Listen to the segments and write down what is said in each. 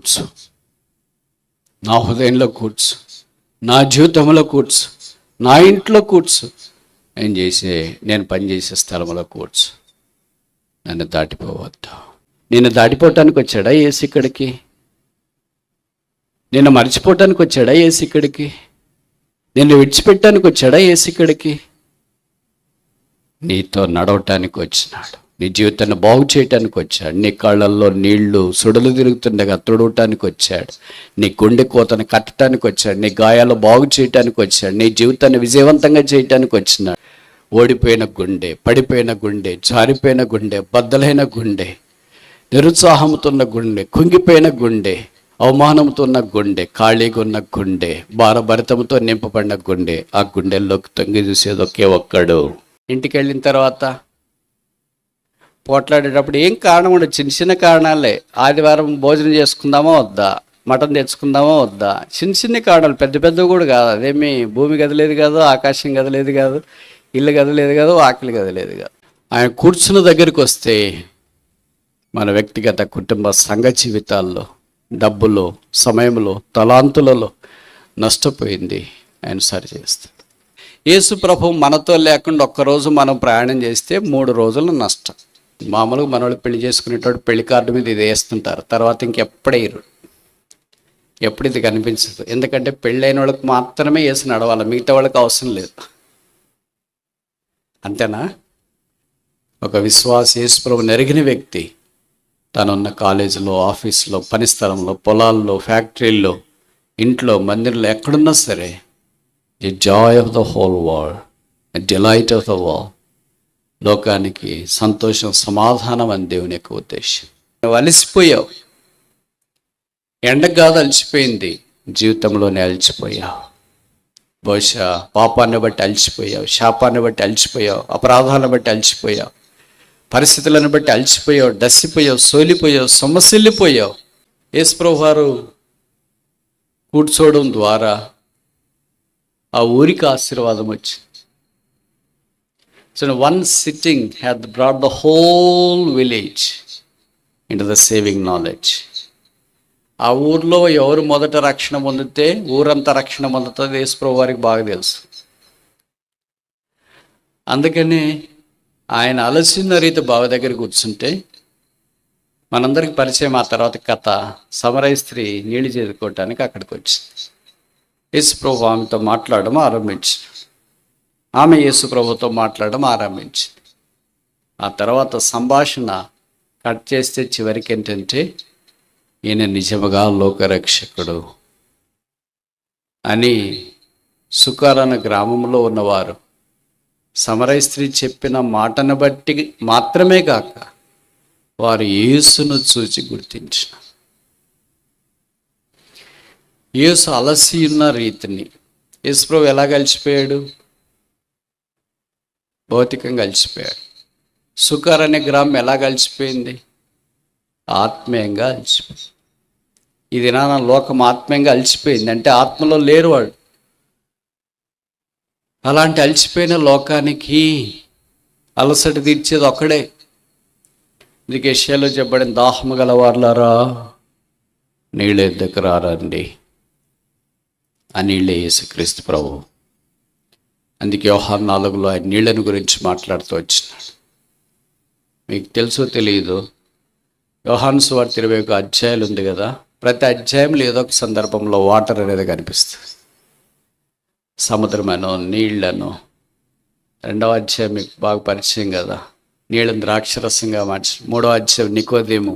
కూర్చో, నా హృదయంలో కూర్చో, నా జీవితంలో కూర్చో, నా ఇంట్లో కూర్చో, నేను పనిచేసే స్థలంలో కూర్చో. నన్ను దాటిపోవద్దు. నిన్ను దాటిపోవటానికి వచ్చాడా యేసు ఇక్కడికి? నిన్ను మర్చిపోవటానికి వచ్చాడా యేసు ఇక్కడికి? నిన్ను విడిచిపెట్టడానికి వచ్చాడా యేసు ఇక్కడికి? నీతో నడవటానికి వచ్చినాడు. నీ జీవితాన్ని బాగు చేయటానికి వచ్చాడు. నీ కళ్ళల్లో నీళ్లు సుడులు తిరుగుతుండగా తుడవటానికి వచ్చాడు. నీ గుండె కోతను కట్టడానికి వచ్చాడు. నీ గాయాలు బాగు చేయటానికి వచ్చాడు. నీ జీవితాన్ని విజయవంతంగా చేయటానికి వచ్చినాడు. ఓడిపోయిన గుండె, పడిపోయిన గుండె, జారిపోయిన గుండె, బద్దలైన గుండె, నిరుత్సాహంతో ఉన్న గుండె, కుంగిపోయిన గుండె, అవమానంతో ఉన్న గుండె, ఖాళీగా ఉన్న గుండె, భారభరితంతో నింపబడిన గుండె, ఆ గుండెల్లోకి తొంగి చూసేది ఒకే ఒక్కడు. ఇంటికి వెళ్ళిన తర్వాత పోట్లాడేటప్పుడు ఏం కారణం ఉండదు, చిన్న చిన్న కారణాలే. ఆదివారం భోజనం చేసుకుందామా వద్దా, మటన్ తెచ్చుకుందామా వద్దా, చిన్న చిన్న కారణాలు, పెద్ద పెద్దవి కూడా కాదు. అదేమి భూమి గదిలేదు కాదు, ఆకాశం గదిలేదు కాదు, ఇల్లు గదిలేదు కాదు, ఆకలి గదిలేదు కాదు. ఆయన కూర్చున్న దగ్గరికి వస్తే మన వ్యక్తిగత కుటుంబ సంఘ జీవితాల్లో, డబ్బులో, సమయంలో, తలాంతులలో నష్టపోయింది ఆయన సరిచేస్తాడు. యేసు ప్రభు మనతో లేకుండా ఒక్కరోజు మనం ప్రయాణం చేస్తే 3 రోజులు నష్టం. మామూలుగా మనవాళ్ళు పెళ్లి చేసుకునేటోడు పెళ్లి కార్డు మీద ఇది వేస్తుంటారు, తర్వాత ఇంకెప్పుడేయరు, ఎప్పుడు ఇది కనిపించదు. ఎందుకంటే పెళ్ళైన వాళ్ళకి మాత్రమే యేసు నడవాలి, మిగతా వాళ్ళకి అవసరం లేదు. అంతేనా? ఒక విశ్వాస యేసు ప్రభు నెరిగిన వ్యక్తి తనున్న కాలేజీలో, ఆఫీసులో, పని స్థలంలో, పొలాల్లో, ఫ్యాక్టరీల్లో, ఇంట్లో, మందిరంలో, ఎక్కడున్నా సరే the Joy of the whole world, delight of the world, లోకానికి సంతోషం, సమాధానం అని దేవుని యొక్క ఉద్దేశం. నువ్వు అలసిపోయావు, ఎండకు కాదు అలసిపోయింది, జీవితంలోనే అలసిపోయావు. బహుశా పాపాన్ని బట్టి అలసిపోయావు, శాపాన్ని బట్టి అలసిపోయావు, అపరాధాలను బట్టి అలసిపోయావు, పరిస్థితులను బట్టి అలసిపోయావు, డస్సిపోయావు, సోలిపోయావు, సొమ్మసిల్లిపోయావు. యేసు ప్రభు వారు కూర్చోవడం ద్వారా ఆ ఊరికి ఆశీర్వాదం వచ్చింది. So one sitting had brought the whole village into the saving knowledge. ఆ ఊర్లో ఎవరు మొదట రక్షణ పొందితే ఊరంతా రక్షణ పొందుతుంది, యేసు ప్రభు వారికి బాగా తెలుసు. అందుకని ఆయన అలసిన రీతి బావి దగ్గర కూర్చుంటే మనందరికి పరిచయం. ఆ తర్వాత కథ, సమరయ స్త్రీ నీళ్లు చేదుకోవటానికి అక్కడికి వచ్చింది. యేసు ప్రభు ఆమెతో మాట్లాడడం ఆరంభించింది, ఆమె యేసు ప్రభుతో మాట్లాడడం ఆరంభించింది. ఆ తర్వాత సంభాషణ కట్ చేస్తే చివరికి ఏంటంటే, ఈయన నిజముగా లోకరక్షకుడు అని సుకార్ అనే గ్రామంలో ఉన్నవారు సమరయ స్త్రీ చెప్పిన మాటను బట్టి మాత్రమే కాక వారు యేసును చూచి గుర్తించిన, యేసు అలసి ఉన్న రీతిని. యేసు ప్రభు ఎలా కలిసిపోయాడు? భౌతికంగా కలిసిపోయాడు. సుకార్ అనే గ్రామం ఎలా కలిసిపోయింది? ఆత్మీయంగా అలసిపోయింది. ఇది నా లోకం ఆత్మీయంగా అలసిపోయింది అంటే ఆత్మలో లేరు వాళ్ళు. అలాంటి అలసిపోయిన లోకానికి అలసట తీర్చేది ఒక్కడే. మీకు యెషయాలో చెప్పబడిన, దాహము గల వారులారా నీళ్ళ ఎద్దకు రారండి. ఆ నీళ్ళే యేసుక్రీస్తు ప్రభు. అందుకే యోహాను 4లో ఆయన నీళ్ళని గురించి మాట్లాడుతూ వచ్చినాడు. మీకు తెలుసో తెలియదు, యోహాను సువార్త 21 అధ్యాయాలు ఉంది కదా, ప్రతి అధ్యాయంలో ఏదో ఒక సందర్భంలో వాటర్ అనేది కనిపిస్తుంది. సముద్రమనో, నీళ్లను. 2వ అధ్యాయం మీకు బాగా పరిచయం కదా, నీళ్ళని ద్రాక్షరసంగా మార్చి. 3వ అధ్యాయం నికోదేము,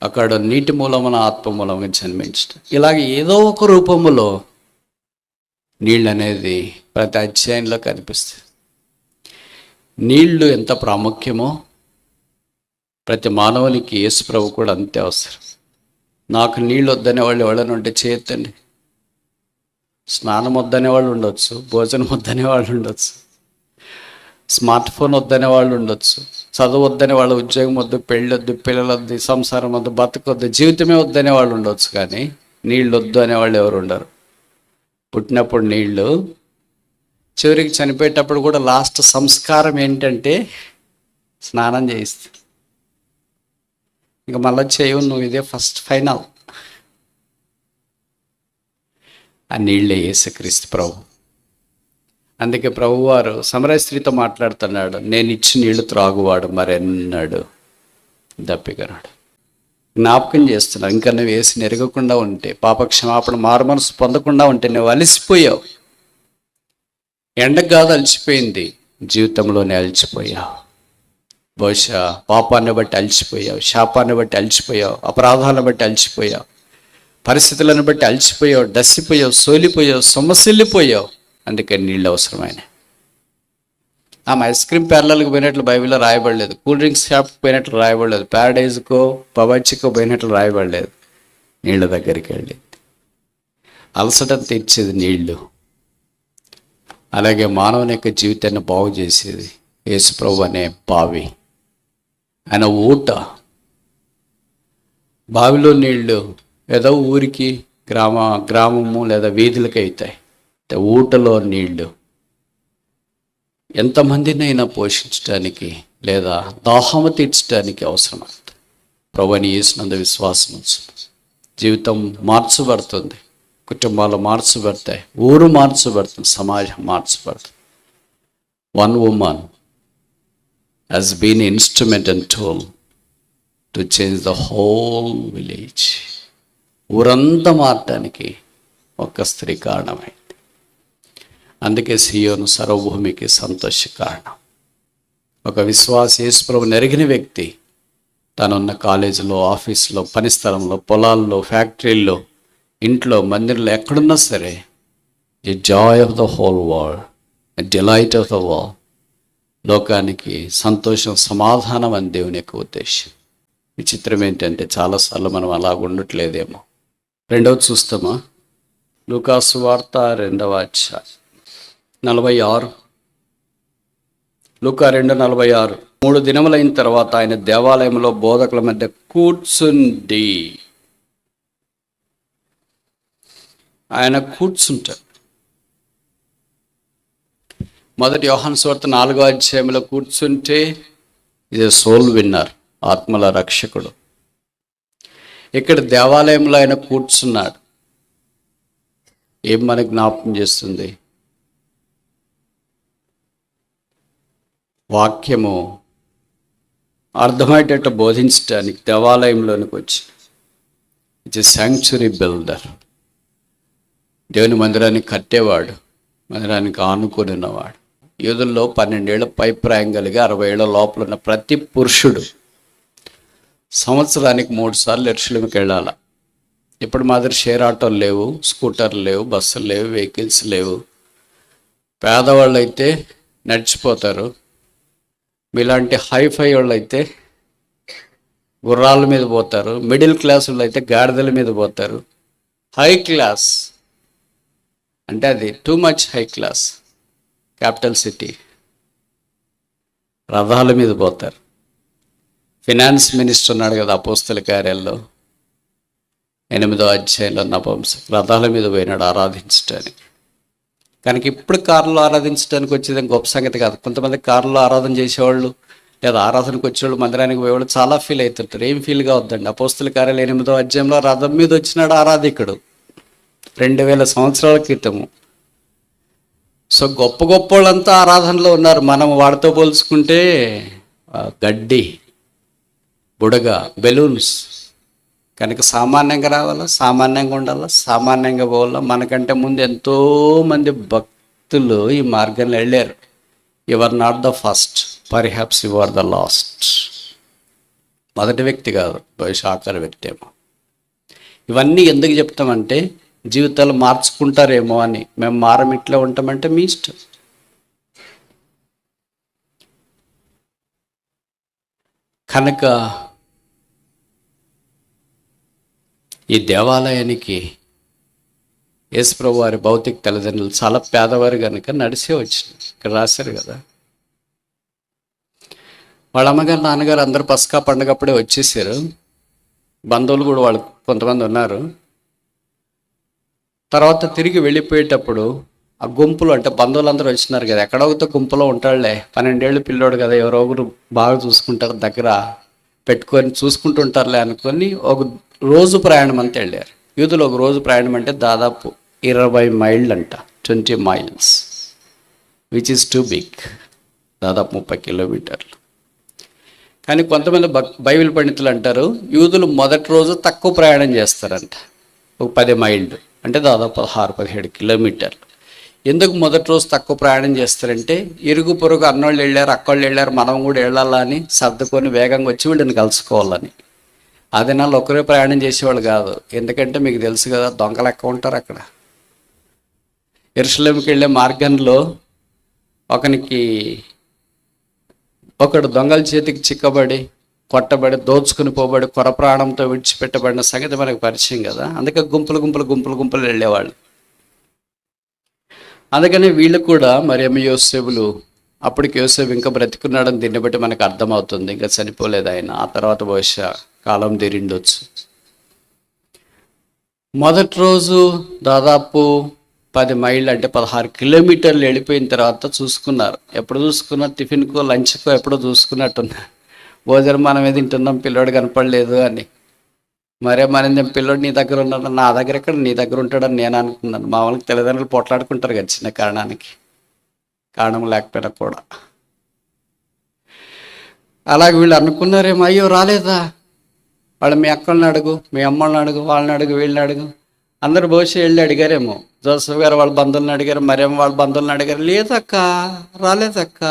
అక్కడ నీటి మూలమున ఆత్మ మూలంగా జన్మించడం. ఇలాగ ఏదో ఒక రూపములో నీళ్ళు అనేది ప్రతి అధ్యాయంలో కనిపిస్తుంది. నీళ్లు ఎంత ప్రాముఖ్యమో ప్రతి మానవునికి యేసు ప్రభు కూడా అంతే అవసరం. నాకు నీళ్ళు వద్దనే వాళ్ళు ఎవరైనా ఉంటే చేయొద్దండి. స్నానం వద్దనే వాళ్ళు ఉండొచ్చు, భోజనం వద్దనే వాళ్ళు ఉండొచ్చు, స్మార్ట్ ఫోన్ వద్దనే వాళ్ళు ఉండొచ్చు, చదువు వద్దనే వాళ్ళు, ఉద్యోగం వద్దు, పెళ్ళి వద్దు, పిల్లలు వద్దు, సంసారం వద్దు, బతకొద్దు, జీవితమే వద్దనే వాళ్ళు ఉండొచ్చు. కానీ నీళ్ళు వద్దు అనేవాళ్ళు ఎవరు ఉండరు. పుట్టినప్పుడు నీళ్ళు, చివరికి చనిపోయేటప్పుడు కూడా లాస్ట్ సంస్కారం ఏంటంటే స్నానం చేయిస్తారు. ఇంకా మళ్ళీ చేయవు నువ్వు, ఇదే ఫస్ట్ ఫైనల్. ఆ నీళ్ళే యేసుక్రీస్తు ప్రభు. అందుకే ప్రభువారు సమరయ స్త్రీతో మాట్లాడుతున్నాడు, నేను ఇచ్చి నీళ్లు త్రాగువాడు మరెన్నాడు దప్పికనాడు. జ్ఞాపకం చేస్తున్నావు, ఇంకా నువ్వు వేసి ఎరగకుండా ఉంటే, పాప క్షమాపణ మారుమనసు పొందకుండా ఉంటే నువ్వు అలసిపోయావు. ఎండకు కాదు అలసిపోయింది, జీవితంలోనే అలసిపోయావు. బహుశా పాపాన్ని బట్టి అలసిపోయావు, శాపాన్ని బట్టి అలసిపోయావు, అపరాధాలను బట్టి అలసిపోయావు, పరిస్థితులను బట్టి అలసిపోయావు, డస్సిపోయావు, సోలిపోయావు, సొమ్మసిల్లిపోయావు. అందుకని నీళ్ళు అవసరమైన. ఆమె ఐస్ క్రీమ్ పార్లర్కి పోయినట్లు బైబిల్లో రాయబడలేదు, కూల్ డ్రింక్స్ షాప్కి పోయినట్లు రాయబడలేదు, ప్యారడైజ్కో పబాచికో పోయినట్లు రాయబడలేదు. నీళ్ళ దగ్గరికి వెళ్ళింది. అలసటను తీర్చేది నీళ్లు. అలాగే మానవుని యొక్క జీవితాన్ని బాగు చేసేది యేసుప్రభు అనే బావి, ఆయన ఊట. బావిలో నీళ్లు ఏదో ఊరికి గ్రామము లేదా వీధులకి అవుతాయి. ఊటలో నీళ్లు ఎంతమందినైనా పోషించడానికి లేదా దాహము తీర్చడానికి అవసరమవుతుంది. ప్రభువుని యేసునందు విశ్వాసం ఉంచు. జీవితం మార్చబడుతుంది, కుటుంబాలు మార్చబడతాయి, ఊరు మార్చబడుతుంది, సమాజం మార్చబడుతుంది. One woman has been an instrument and tool to change the whole village. ఊరంతా మారటానికి ఒక స్త్రీ కారణమైంది. అందుకే సియోను సర్వభూమికి సంతోష కారణం. ఒక విశ్వాస యేసుప్రభుని ఎరిగిన వ్యక్తి తనున్న కాలేజీలో, ఆఫీసులో, పనిస్థలంలో, పొలాల్లో, ఫ్యాక్టరీల్లో, ఇంట్లో, మందిరంలో ఎక్కడున్నా సరే, the Joy of the whole world, delight of the world, లోకానికి సంతోషం, సమాధానం అని దేవుని యొక్క ఉద్దేశం. విచిత్రం ఏంటంటే చాలాసార్లు మనం అలా ఉండట్లేదేమో. రెండవది చూస్తామా, లూకాసు వార్త 2వ అధ్యాయం 46. లూకా 2:46. 3 దినములైన తర్వాత ఆయన దేవాలయంలో బోధకుల మధ్య కూర్చుండి, ఆయన కూర్చుంటాడు. మొదటి యోహాను సువార్త 4వ అధ్యాయంలో కూర్చుంటే ఇది సోల్ విన్నర్, ఆత్మల రక్షకుడు. ఇక్కడ దేవాలయంలో ఆయన కూర్చున్నాడు. ఏం మనకు జ్ఞాపకం చేస్తుంది? వాక్యము అర్థమయ్యేటట్టు బోధించడానికి దేవాలయంలోనికి వచ్చి, ఇట్స్ ఎ శాంక్చురీ బిల్డర్. దేవుని మందిరాన్ని కట్టేవాడు, మందిరానికి ఆనుకొని ఉన్నవాడు. యూదుల్లో 12 ఏళ్ల పైప్రాయం కలిగి 60 ఏళ్ల లోపల ఉన్న ప్రతి పురుషుడు సంవత్సరానికి 3 సార్లు యెరూషలేముకి వెళ్ళాలి. ఇప్పుడు మాదిరి షేర్ ఆటోలు లేవు, స్కూటర్లు లేవు, బస్సులు లేవు, వెహికల్స్ లేవు. పేదవాళ్ళు అయితే నడిచిపోతారు, మీలాంటి హైఫై వాళ్ళు అయితే గుర్రాల మీద పోతారు, మిడిల్ క్లాస్ వాళ్ళు అయితే గాడిదల మీద పోతారు. హై క్లాస్ అంటే అది too much high class, capital city, రథాల మీద పోతారు. ఫినాన్స్ మినిస్టర్ ఉన్నాడు కదా అపోస్తల కార్యాల్లో 8వ అధ్యాయంలో, నపుంసక రథాల మీద పోయినాడు ఆరాధించడానికి. కనుక ఇప్పుడు కారులో ఆరాధించడానికి వచ్చేది గొప్ప సంగతి కాదు. కొంతమంది కారులో ఆరాధన చేసేవాళ్ళు లేదా ఆరాధనకు వచ్చేవాళ్ళు, మందిరానికి పోయేవాళ్ళు చాలా ఫీల్ అవుతుంటారు. ఏం ఫీల్ కావద్దండి. అపోస్తల కార్యాలు 8వ అధ్యాయంలో రథం మీద వచ్చినాడు ఆరాధికుడు 2000 సంవత్సరాల క్రితము. సో గొప్ప గొప్ప వాళ్ళంతా ఆరాధనలో ఉన్నారు. మనం వాడితో పోల్చుకుంటే గడ్డి, బుడగ, బెలూన్స్. కనుక సామాన్యంగా రావాలా, సామాన్యంగా ఉండాలా, సామాన్యంగా పోవాలా. మనకంటే ముందు ఎంతోమంది భక్తులు ఈ మార్గంలో వెళ్ళారు. You are not the first, perhaps you are the last. మొదటి వ్యక్తి కాదు, బహుశా ఆఖరి వ్యక్తి ఏమో. ఇవన్నీ ఎందుకు చెప్తామంటే జీవితాలు మార్చుకుంటారేమో అని. మేము మారం ఇట్లా ఉంటామంటే మీ ఇష్టం. కనుక ఈ దేవాలయానికి యేసుప్రభు వారి భౌతిక తల్లిదండ్రులు చాలా పేదవారు కనుక నడిసే వచ్చింది. ఇక్కడ రాశారు కదా, వాళ్ళ అమ్మగారు నాన్నగారు అందరూ పస్కా పండుగప్పుడే వచ్చేసారు. బంధువులు కూడా వాళ్ళు కొంతమంది ఉన్నారు. తర్వాత తిరిగి వెళ్ళిపోయేటప్పుడు ఆ గుంపులు, అంటే బంధువులందరూ వచ్చినారు కదా, ఎక్కడొకతో గుంపులో ఉంటాడులే, 12 ఏళ్ళు పిల్లోడు కదా, ఎవరో ఒకరు బాగా చూసుకుంటారు, దగ్గర పెట్టుకొని చూసుకుంటుంటారులే అనుకొని ఒక రోజు ప్రయాణం అంతా వెళ్ళారు. యూదులు ఒక రోజు ప్రయాణం అంటే దాదాపు 20 మైళ్ళు అంట, 20 miles, which is too big, దాదాపు 30 కిలోమీటర్లు. కానీ కొంతమంది బైబిల్ పండితులు అంటారు యూదులు మొదటి రోజు తక్కువ ప్రయాణం చేస్తారంట, ఒక 10 మైళ్ళు అంటే దాదాపు 16-17 కిలోమీటర్లు. ఎందుకు మొదటి రోజు తక్కువ ప్రయాణం చేస్తారంటే ఇరుగు పొరుగు అన్నోళ్ళు వెళ్ళారు, అక్కోళ్ళు వెళ్ళారు, మనం కూడా వెళ్ళాలా అని సర్దుకొని వేగంగా వచ్చి వీళ్ళని కలుసుకోవాలని. ఆ దినాల్లో ఒకరే ప్రయాణం చేసేవాళ్ళు కాదు, ఎందుకంటే మీకు తెలుసు కదా దొంగలు ఎక్కువ ఉంటారు అక్కడ. యెరూషలేముకి వెళ్ళే మార్గంలో ఒకడు దొంగల చేతికి చిక్కబడి, కొట్టబడి, దోచుకుని పోబడి, కొర ప్రాణంతో విడిచిపెట్టబడిన సంగతి మనకు పరిచయం కదా. అందుకే గుంపులు వెళ్ళేవాళ్ళు. అందుకని వీళ్ళు కూడా మరియమ్మ యోసేపులు, అప్పటికి యోసేపు ఇంకా బ్రతికున్నాడని దీన్ని బట్టి మనకు అర్థమవుతుంది, ఇంకా చనిపోలేదు ఆయన. ఆ తర్వాత బహుశా కాలం తీరిండొచ్చు. మొదటి రోజు దాదాపు 10 మైళ్ళు అంటే 16 కిలోమీటర్లు వెళ్ళిపోయిన తర్వాత చూసుకున్నారు. ఎప్పుడు చూసుకున్నారు? టిఫిన్కో లంచ్కో ఎప్పుడో చూసుకున్నట్టున్నారు. భోజనం మనమే తింటున్నాం, పిల్లోడు కనపడలేదు అని. మరే మన పిల్లోడు నీ దగ్గర ఉన్నాడు, నా దగ్గర ఎక్కడ, నీ దగ్గర ఉంటాడని నేను అనుకున్నాను. మామూలుగా తల్లిదండ్రులు పోట్లాడుకుంటారు కదా చిన్న కారణానికి, కారణం లేకపోయినా కూడా. అలాగే వీళ్ళు అనుకున్నారేమో, అయ్యో రాలేదా, వాళ్ళు మీ అక్కల్ని అడుగు, మీ అమ్మల్ని అడుగు, వాళ్ళని అడుగు, వీళ్ళని అడుగు. అందరు బహుశా వెళ్ళి అడిగారేమో. జోసఫ్ గారు వాళ్ళ బంధువులను అడిగారు, మరేమో వాళ్ళ బంధువులను అడిగారు. లేదక్క, రాలేదక్క,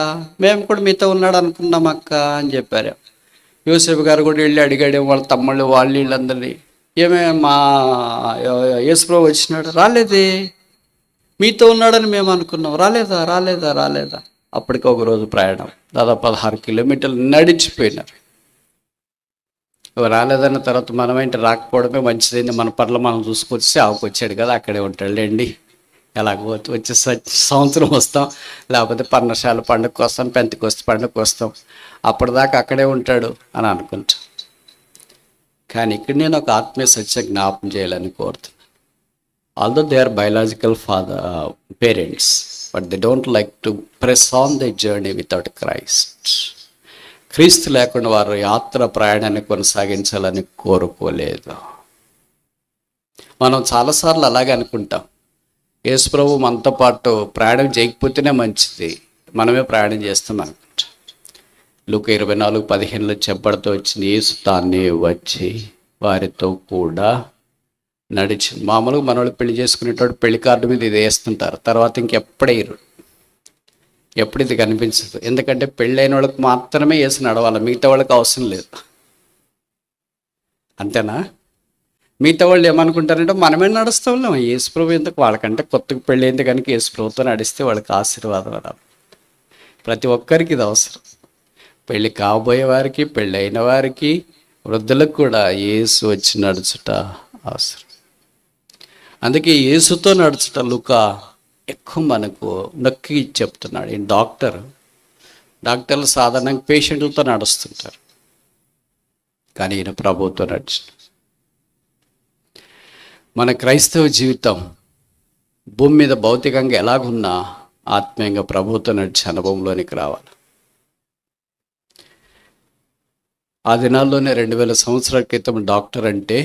మేము కూడా మీతో ఉన్నాడు అనుకున్నాం అక్క అని చెప్పారు. యోసేపు గారు కూడా వెళ్ళి అడిగాడు వాళ్ళ తమ్ముళ్ళు, వాళ్ళు వీళ్ళందరినీ, ఏమే మా యేసుప్రభు వచ్చినాడు, రాలేదే, మీతో ఉన్నాడని మేము అనుకున్నాం, రాలేదా. అప్పటికి ఒక రోజు ప్రయాణం, దాదాపు 16 కిలోమీటర్లు నడిచిపోయినారు. రాలేదన్న తర్వాత మనమేంటి, రాకపోవడమే మంచిదైంది, మన పట్ల మనం చూసుకొచ్చి ఆవుకొచ్చాడు కదా, అక్కడే ఉంటాడులేండి, ఎలాగో వచ్చే సంవత్సరం వస్తాం, లేకపోతే పర్ణశాల పండుగకు వస్తాం, పెంతెకొస్తు పండుగకు వస్తాం, అప్పటిదాకా అక్కడే ఉంటాడు అని అనుకుంటాం. కానీ ఇక్కడ నేను ఒక ఆత్మీయ సత్యం జ్ఞాపకం చేయాలని కోరుతున్నాను. Although they are biological parents, but they don't like to press on the journey without Christ. క్రీస్తు లేకుండా వారు యాత్ర ప్రయాణాన్ని కొనసాగించాలని కోరుకోలేదు. మనం చాలాసార్లు అలాగే అనుకుంటాం, యేసుప్రభు మనతో పాటు ప్రయాణం చేయకపోతేనే మంచిది, మనమే ప్రయాణం చేస్తాం అనుకుంటాం. లూకా 24:15 చెప్పబడుతూ వచ్చింది, యేసు తానే వచ్చి వారితో కూడా నడిచి. మామూలుగా మనవాళ్ళు పెళ్లి చేసుకునేటోడు పెళ్లి కార్డు మీద ఇది వేస్తుంటారు, తర్వాత ఇంకెప్పుడేయరు, ఎప్పుడు ఇది కనిపించదు. ఎందుకంటే పెళ్ళైన వాళ్ళకి మాత్రమే యేసు నడవాలి, మిగతా వాళ్ళకి అవసరం లేదు. అంతేనా? మిగతా వాళ్ళు ఏమనుకుంటారంటే మనమే నడుస్తాం, యేసుప్రభు ఎందుకు, వాళ్ళకంటే కొత్తగా పెళ్ళి అయింది కనుక యేసుప్రభుతో నడిస్తే వాళ్ళకి ఆశీర్వాదం రాదు. ప్రతి ఒక్కరికి ఇది అవసరం, పెళ్ళి కాబోయే వారికి, పెళ్ళైన వారికి, వృద్ధులకు కూడా యేసు వచ్చి నడుచుట అవసరం. అందుకే యేసుతో నడుచుట లూకా ఎక్కువ మనకు నొక్కి చెప్తున్నాడు. ఈ డాక్టర్లు సాధారణంగా పేషెంట్లతో నడుస్తుంటారు, కానీ ఈయన ప్రభువుతో నడిచి. మన క్రైస్తవ జీవితం భూమి మీద భౌతికంగా ఎలాగున్నా ఆత్మీయంగా ప్రభువుతో నడిచే అనుభవంలోనికి రావాలి. ఆ దినాల్లోనే 2000 సంవత్సరాల క్రితం డాక్టర్ అంటే,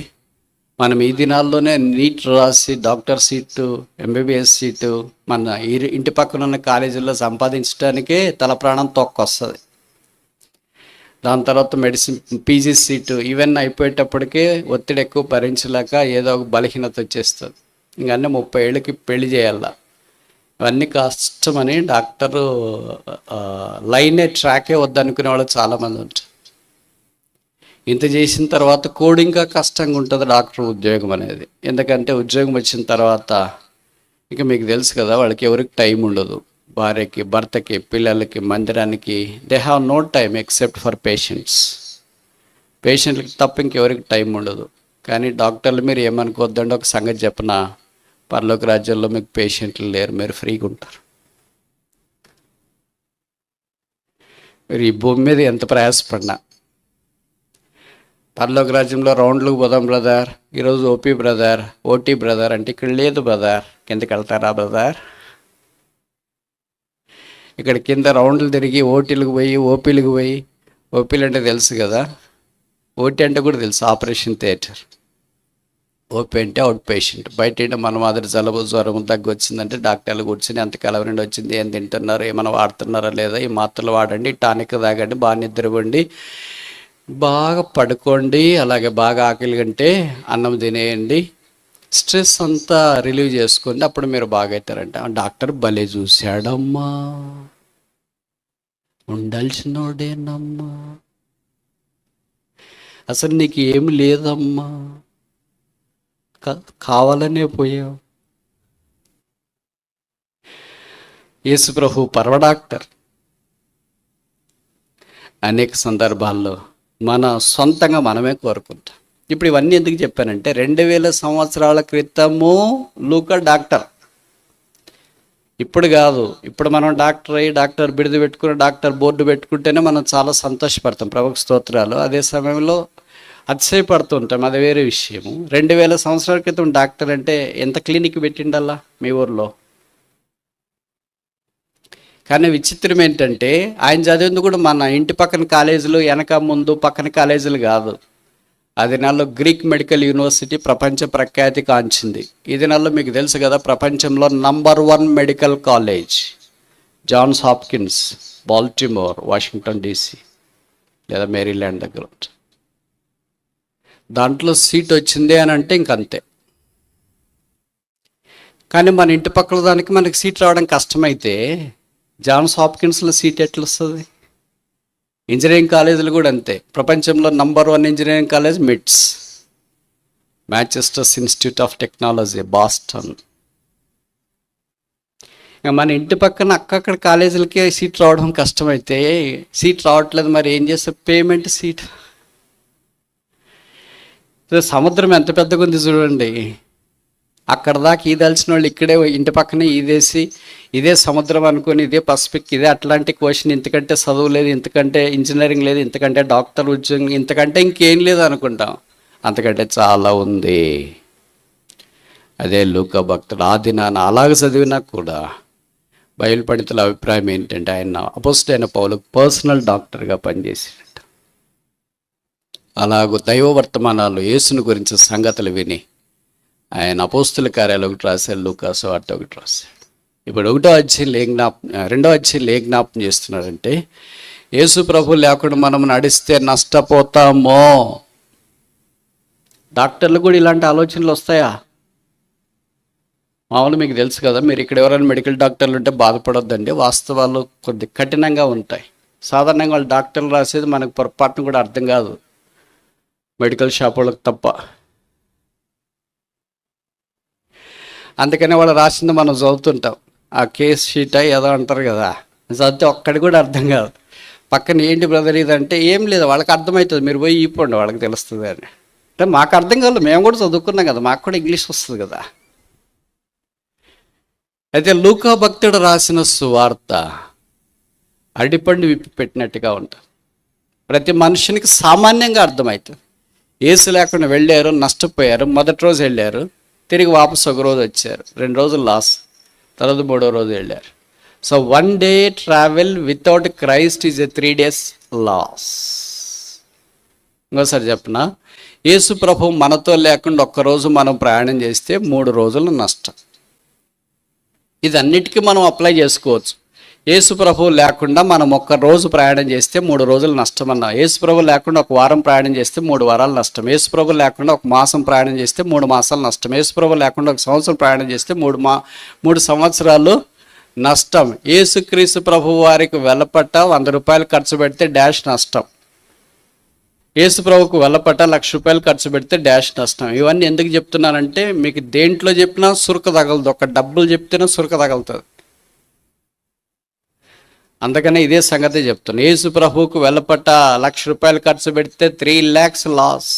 మనం ఈ దినాల్లోనే నీట్ రాసి డాక్టర్ సీటు, ఎంబీబీఎస్ సీటు మన ఇంటి పక్కన ఉన్న కాలేజీల్లో సంపాదించడానికే తల ప్రాణం తొక్కొస్తుంది. దాని తర్వాత మెడిసిన్ పీజీ సీటు ఇవన్నీ అయిపోయేటప్పటికే ఒత్తిడి ఎక్కువ భరించలేక ఏదో ఒక బలహీనత వచ్చేస్తుంది. ఇంకన్నీ 30 ఏళ్ళకి పెళ్లి చేయాల, ఇవన్నీ కష్టమని డాక్టరు ట్రాకే వద్దనుకునే వాళ్ళు చాలామంది ఉంటారు. ఇంత చేసిన తర్వాత కూడా ఇంకా కష్టంగా ఉంటుంది డాక్టర్ ఉద్యోగం అనేది. ఎందుకంటే ఉద్యోగం వచ్చిన తర్వాత ఇక మీకు తెలుసు కదా, వాళ్ళకి ఎవరికి టైం ఉండదు, భార్యకి, భర్తకి, పిల్లలకి, మందిరానికి. They have no time except for పేషెంట్లకి తప్ప ఇంకెవరికి టైం ఉండదు. కానీ డాక్టర్లు మీరు ఏమనుకోవద్దండి, ఒక సంగతి చెప్పిన, పరలోక రాజ్యాల్లో మీకు పేషెంట్లు లేరు, మీరు ఫ్రీగా ఉంటారు. మీరు ఈ భూమి మీద ఎంత ప్రయాసపడినా, పరలోక రాజ్యంలో రౌండ్లకు పోదాం బ్రదర్, ఈరోజు ఓటీ బ్రదర్ అంటే ఇక్కడ లేదు బ్రదర్, కిందకి వెళ్తారా బ్రదర్? ఇక్కడ కింద రౌండ్లు తిరిగి ఓటీలకు పోయి, ఓపీలకు పోయి, ఓపీలు అంటే తెలుసు కదా, ఓటీ అంటే కూడా తెలుసు, ఆపరేషన్ థియేటర్. ఓపీ అంటే అవుట్ పేషెంట్. బయట ఏంటో మన మాదిరి జలుబు జ్వరం దగ్గు వచ్చిందంటే డాక్టర్లు కూర్చొని ఎంత కాలం నుండి వచ్చింది, ఏం తింటున్నారు, ఏమైనా వాడుతున్నారా లేదా, ఈ మాత్రలు వాడండి, టానిక్ తాగండి, బాగా నిద్రపోండి, బాగా పడుకోండి, అలాగే బాగా ఆకలి కంటే అన్నం తినేయండి, స్ట్రెస్ అంతా రిలీవ్ చేసుకోండి, అప్పుడు మీరు బాగా అవుతారంట. డాక్టర్ భలే చూశాడమ్మా, ఉండాల్సినోడేనమ్మా, అసలు నీకు ఏమి లేదమ్మా, కావాలనే పోయావు. యేసు ప్రభు పరమ డాక్టర్. అనేక సందర్భాల్లో మన సొంతంగా మనమే కోరుకుంటాం. ఇప్పుడు ఇవన్నీ ఎందుకు చెప్పానంటే 2000 సంవత్సరాల క్రితము లూకా డాక్టర్, ఇప్పుడు కాదు. ఇప్పుడు మనం డాక్టర్ బిడిది పెట్టుకుని డాక్టర్ బోర్డు పెట్టుకుంటేనే మనం చాలా సంతోషపడతాం, ప్రభువుకు స్తోత్రాలు. అదే సమయంలో అతిశయపడుతూ ఉంటాం, అది వేరే విషయము. 2000 సంవత్సరాల క్రితం డాక్టర్ అంటే ఎంత క్లినిక్ పెట్టిండల్లా మీ ఊర్లో. కానీ విచిత్రం ఏంటంటే ఆయన చదివింది కూడా మన ఇంటి పక్కన కాలేజీలు, వెనక ముందు పక్కన కాలేజీలు కాదు. ఆ దినాల్లో గ్రీక్ మెడికల్ యూనివర్సిటీ ప్రపంచ ప్రఖ్యాతి కాంచింది. ఈ దినాల్లో మీకు తెలుసు కదా, ప్రపంచంలో number 1 medical college Johns Hopkins, Baltimore, Washington DC లేదా మేరీల్యాండ్ దగ్గర. దాంట్లో సీట్ వచ్చింది అని అంటే ఇంకంతే. కానీ మన ఇంటి పక్కల దానికి మనకి సీట్ రావడం కష్టమైతే జాన్స్ హాప్కిన్స్లో సీట్ ఎట్లా వస్తుంది? ఇంజనీరింగ్ కాలేజీలు కూడా అంతే. ప్రపంచంలో నంబర్ 1 ఇంజనీరింగ్ కాలేజ్ మిట్స్, Manchester institute of technology, Boston. మన ఇంటి పక్కన అక్కడక్కడ కాలేజీలకి సీట్ రావడం కష్టమైతే, సీట్ రావట్లేదు, మరి ఏం చేస్తే పేమెంట్ సీట్. సముద్రం ఎంత పెద్దగా ఉంది చూడండి, అక్కడ దాకా ఈదాల్సిన వాళ్ళు ఇక్కడే ఇంటి పక్కనే ఈదేసి ఇదే సముద్రం అనుకొని, ఇదే పసిఫిక్, ఇదే అట్లాంటిక్ ఓషన్, ఇంతకంటే చదువు లేదు, ఇంతకంటే ఇంజనీరింగ్ లేదు, ఇంతకంటే డాక్టర్ ఉద్యోగం, ఇంతకంటే ఇంకేం లేదు అనుకుంటాం. అంతకంటే చాలా ఉంది. అదే లూకా భక్తుడు ఆ దినాన అలాగ చదివినా కూడా బైబిల్ పండితుల అభిప్రాయం ఏంటంటే ఆయన అపోస్తలుడైన పౌలు పర్సనల్ డాక్టర్గా పనిచేసాడట. అలాగూ దైవ వర్తమానాలు యేసుని గురించి సంగతులు విని ఆయన అపోస్తల కార్యాలు 1 రాశాడు, లూకా సువార్త 1 రాశాడు. ఇప్పుడు 1వ అధ్యాయంలో 2వ అధ్యాయంలో ఏ జ్ఞాపకం చేస్తున్నాడంటే, యేసు ప్రభు లేకుండా మనం నడిస్తే నష్టపోతామో. డాక్టర్లు కూడా ఇలాంటి ఆలోచనలు వస్తాయా? మామూలు మీకు తెలుసు కదా, మీరు ఇక్కడ ఎవరైనా మెడికల్ డాక్టర్లు ఉంటే బాధపడొద్దండి, వాస్తవాలు కొద్ది కఠినంగా ఉంటాయి. సాధారణంగా వాళ్ళు డాక్టర్లు రాసేది మనకు పొరపాటును కూడా అర్థం కాదు, మెడికల్ షాప్ వాళ్ళకి తప్ప. అందుకనే వాళ్ళు రాసింది మనం చదువుతుంటాం, ఆ కేస్ షీట్ ఏదో అంటారు కదా, చదివితే ఒక్కడి కూడా అర్థం కాదు. పక్కన ఏంటి బ్రదర్ ఇదంటే ఏం లేదు, వాళ్ళకి అర్థమవుతుంది, మీరు పోయి ఇవ్వండి వాళ్ళకి తెలుస్తుంది అని. అంటే మాకు అర్థం కాదు, మేము కూడా చదువుకున్నాం కదా, మాకు కూడా ఇంగ్లీష్ వస్తుంది కదా. అయితే లూకా భక్తుడు రాసిన సువార్త అరటిపండు విప్పి పెట్టినట్టుగా ఉంటుంది. ప్రతి మనుషునికి సామాన్యంగా అర్థమవుతుంది. యేసు లేకుండా వెళ్ళారు, నష్టపోయారు. మొదటి రోజు వెళ్ళారు, తిరిగి వాపసు ఒక రోజు వచ్చారు, 2 రోజులు లాస్, తర్వాత 3వ రోజు వెళ్ళారు. So 1 day travel without Christ is a 3 days loss. ఇంకోసారి చెప్పనా, యేసు ప్రభు మనతో లేకుండా ఒక్కరోజు మనం ప్రయాణం చేస్తే 3 రోజులు నష్టం. ఇది అన్నిటికీ మనం అప్లై చేసుకోవచ్చు. యేసు ప్రభు లేకుండా మనం 1 రోజు ప్రయాణం చేస్తే 3 రోజులు నష్టం అన్నా. యేసు ప్రభు లేకుండా 1 వారం ప్రయాణం చేస్తే 3 వారాలు నష్టం. యేసు ప్రభు లేకుండా 1 మాసం ప్రయాణం చేస్తే 3 మాసాలు నష్టం. యేసు ప్రభు లేకుండా 1 సంవత్సరం ప్రయాణం చేస్తే 3 సంవత్సరాలు నష్టం. యేసుక్రీస్తు ప్రభు వారికి వెలపట్ట 100 రూపాయలు ఖర్చు పెడితే డాష్ నష్టం. యేసు ప్రభుకు వెలపట్ట 1,00,000 రూపాయలు ఖర్చు పెడితే డాష్ నష్టం. ఇవన్నీ ఎందుకు చెప్తున్నానంటే మీకు దేంట్లో చెప్పినా సురక తగలదు, ఒక డబ్బులు చెప్తేనే సురక తగులుతుంది. అందుకనే ఇదే సంగతి చెప్తున్నా. యేసు ప్రభువుకు వెలపట్ట 1,00,000 రూపాయలు ఖర్చు పెడితే 3 lakhs లాస్.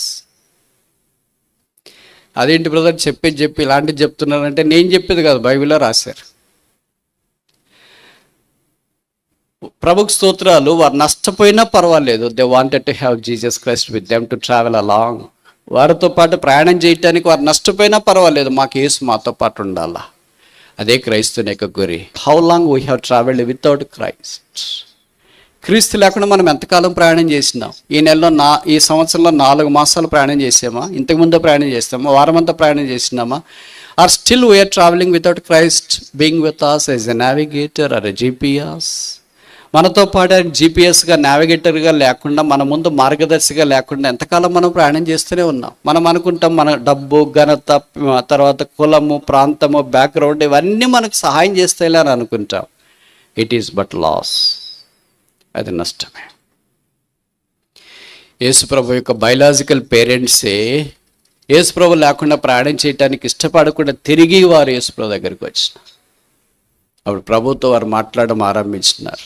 అదేంటి బ్రదర్ చెప్పి ఇలాంటివి చెప్తున్నారంటే నేను చెప్పేది కాదు, బైబిల్లో రాశారు. ప్రభుకు స్తోత్రాలు. వారు నష్టపోయినా పర్వాలేదు, they wanted to have Jesus Christ with them to travel along. వారితో పాటు ప్రయాణం చేయటానికి వారు నష్టపోయినా పర్వాలేదు, మాకు యేసు మాతో పాటు ఉండాలా. అదే క్రైస్తుని యొక్క గురి. How long we have travelled without Christ. క్రీస్తు లేకుండా మనం ఎంతకాలం ప్రయాణం చేసినాం? ఈ సంవత్సరంలో 4 మాసాలు ప్రయాణం చేసామా? ఇంతకుముందు ప్రయాణం చేస్తామా? వారమంతా ప్రయాణం చేసినామా? Or still we are travelling without Christ being with us as a navigator or a GPS? మనతో పాటు జీపీఎస్గా, నావిగేటర్గా లేకుండా, మన ముందు మార్గదర్శిగా లేకుండా ఎంతకాలం మనం ప్రయాణం చేస్తూనే ఉన్నాం. మనం అనుకుంటాం మన డబ్బు, ఘనత, తర్వాత కులము, ప్రాంతము, బ్యాక్గ్రౌండ్ ఇవన్నీ మనకు సహాయం చేస్తాయిలే అని అనుకుంటాం. It is but loss. అది నష్టమే. యేసుప్రభు యొక్క బయలాజికల్ పేరెంట్సే యేసుప్రభు లేకుండా ప్రయాణం చేయడానికి ఇష్టపడకుండా తిరిగి వారు యేసుప్రభు దగ్గరికి వచ్చినారు. అప్పుడు ప్రభుతో వారు మాట్లాడడం ఆరంభించినారు.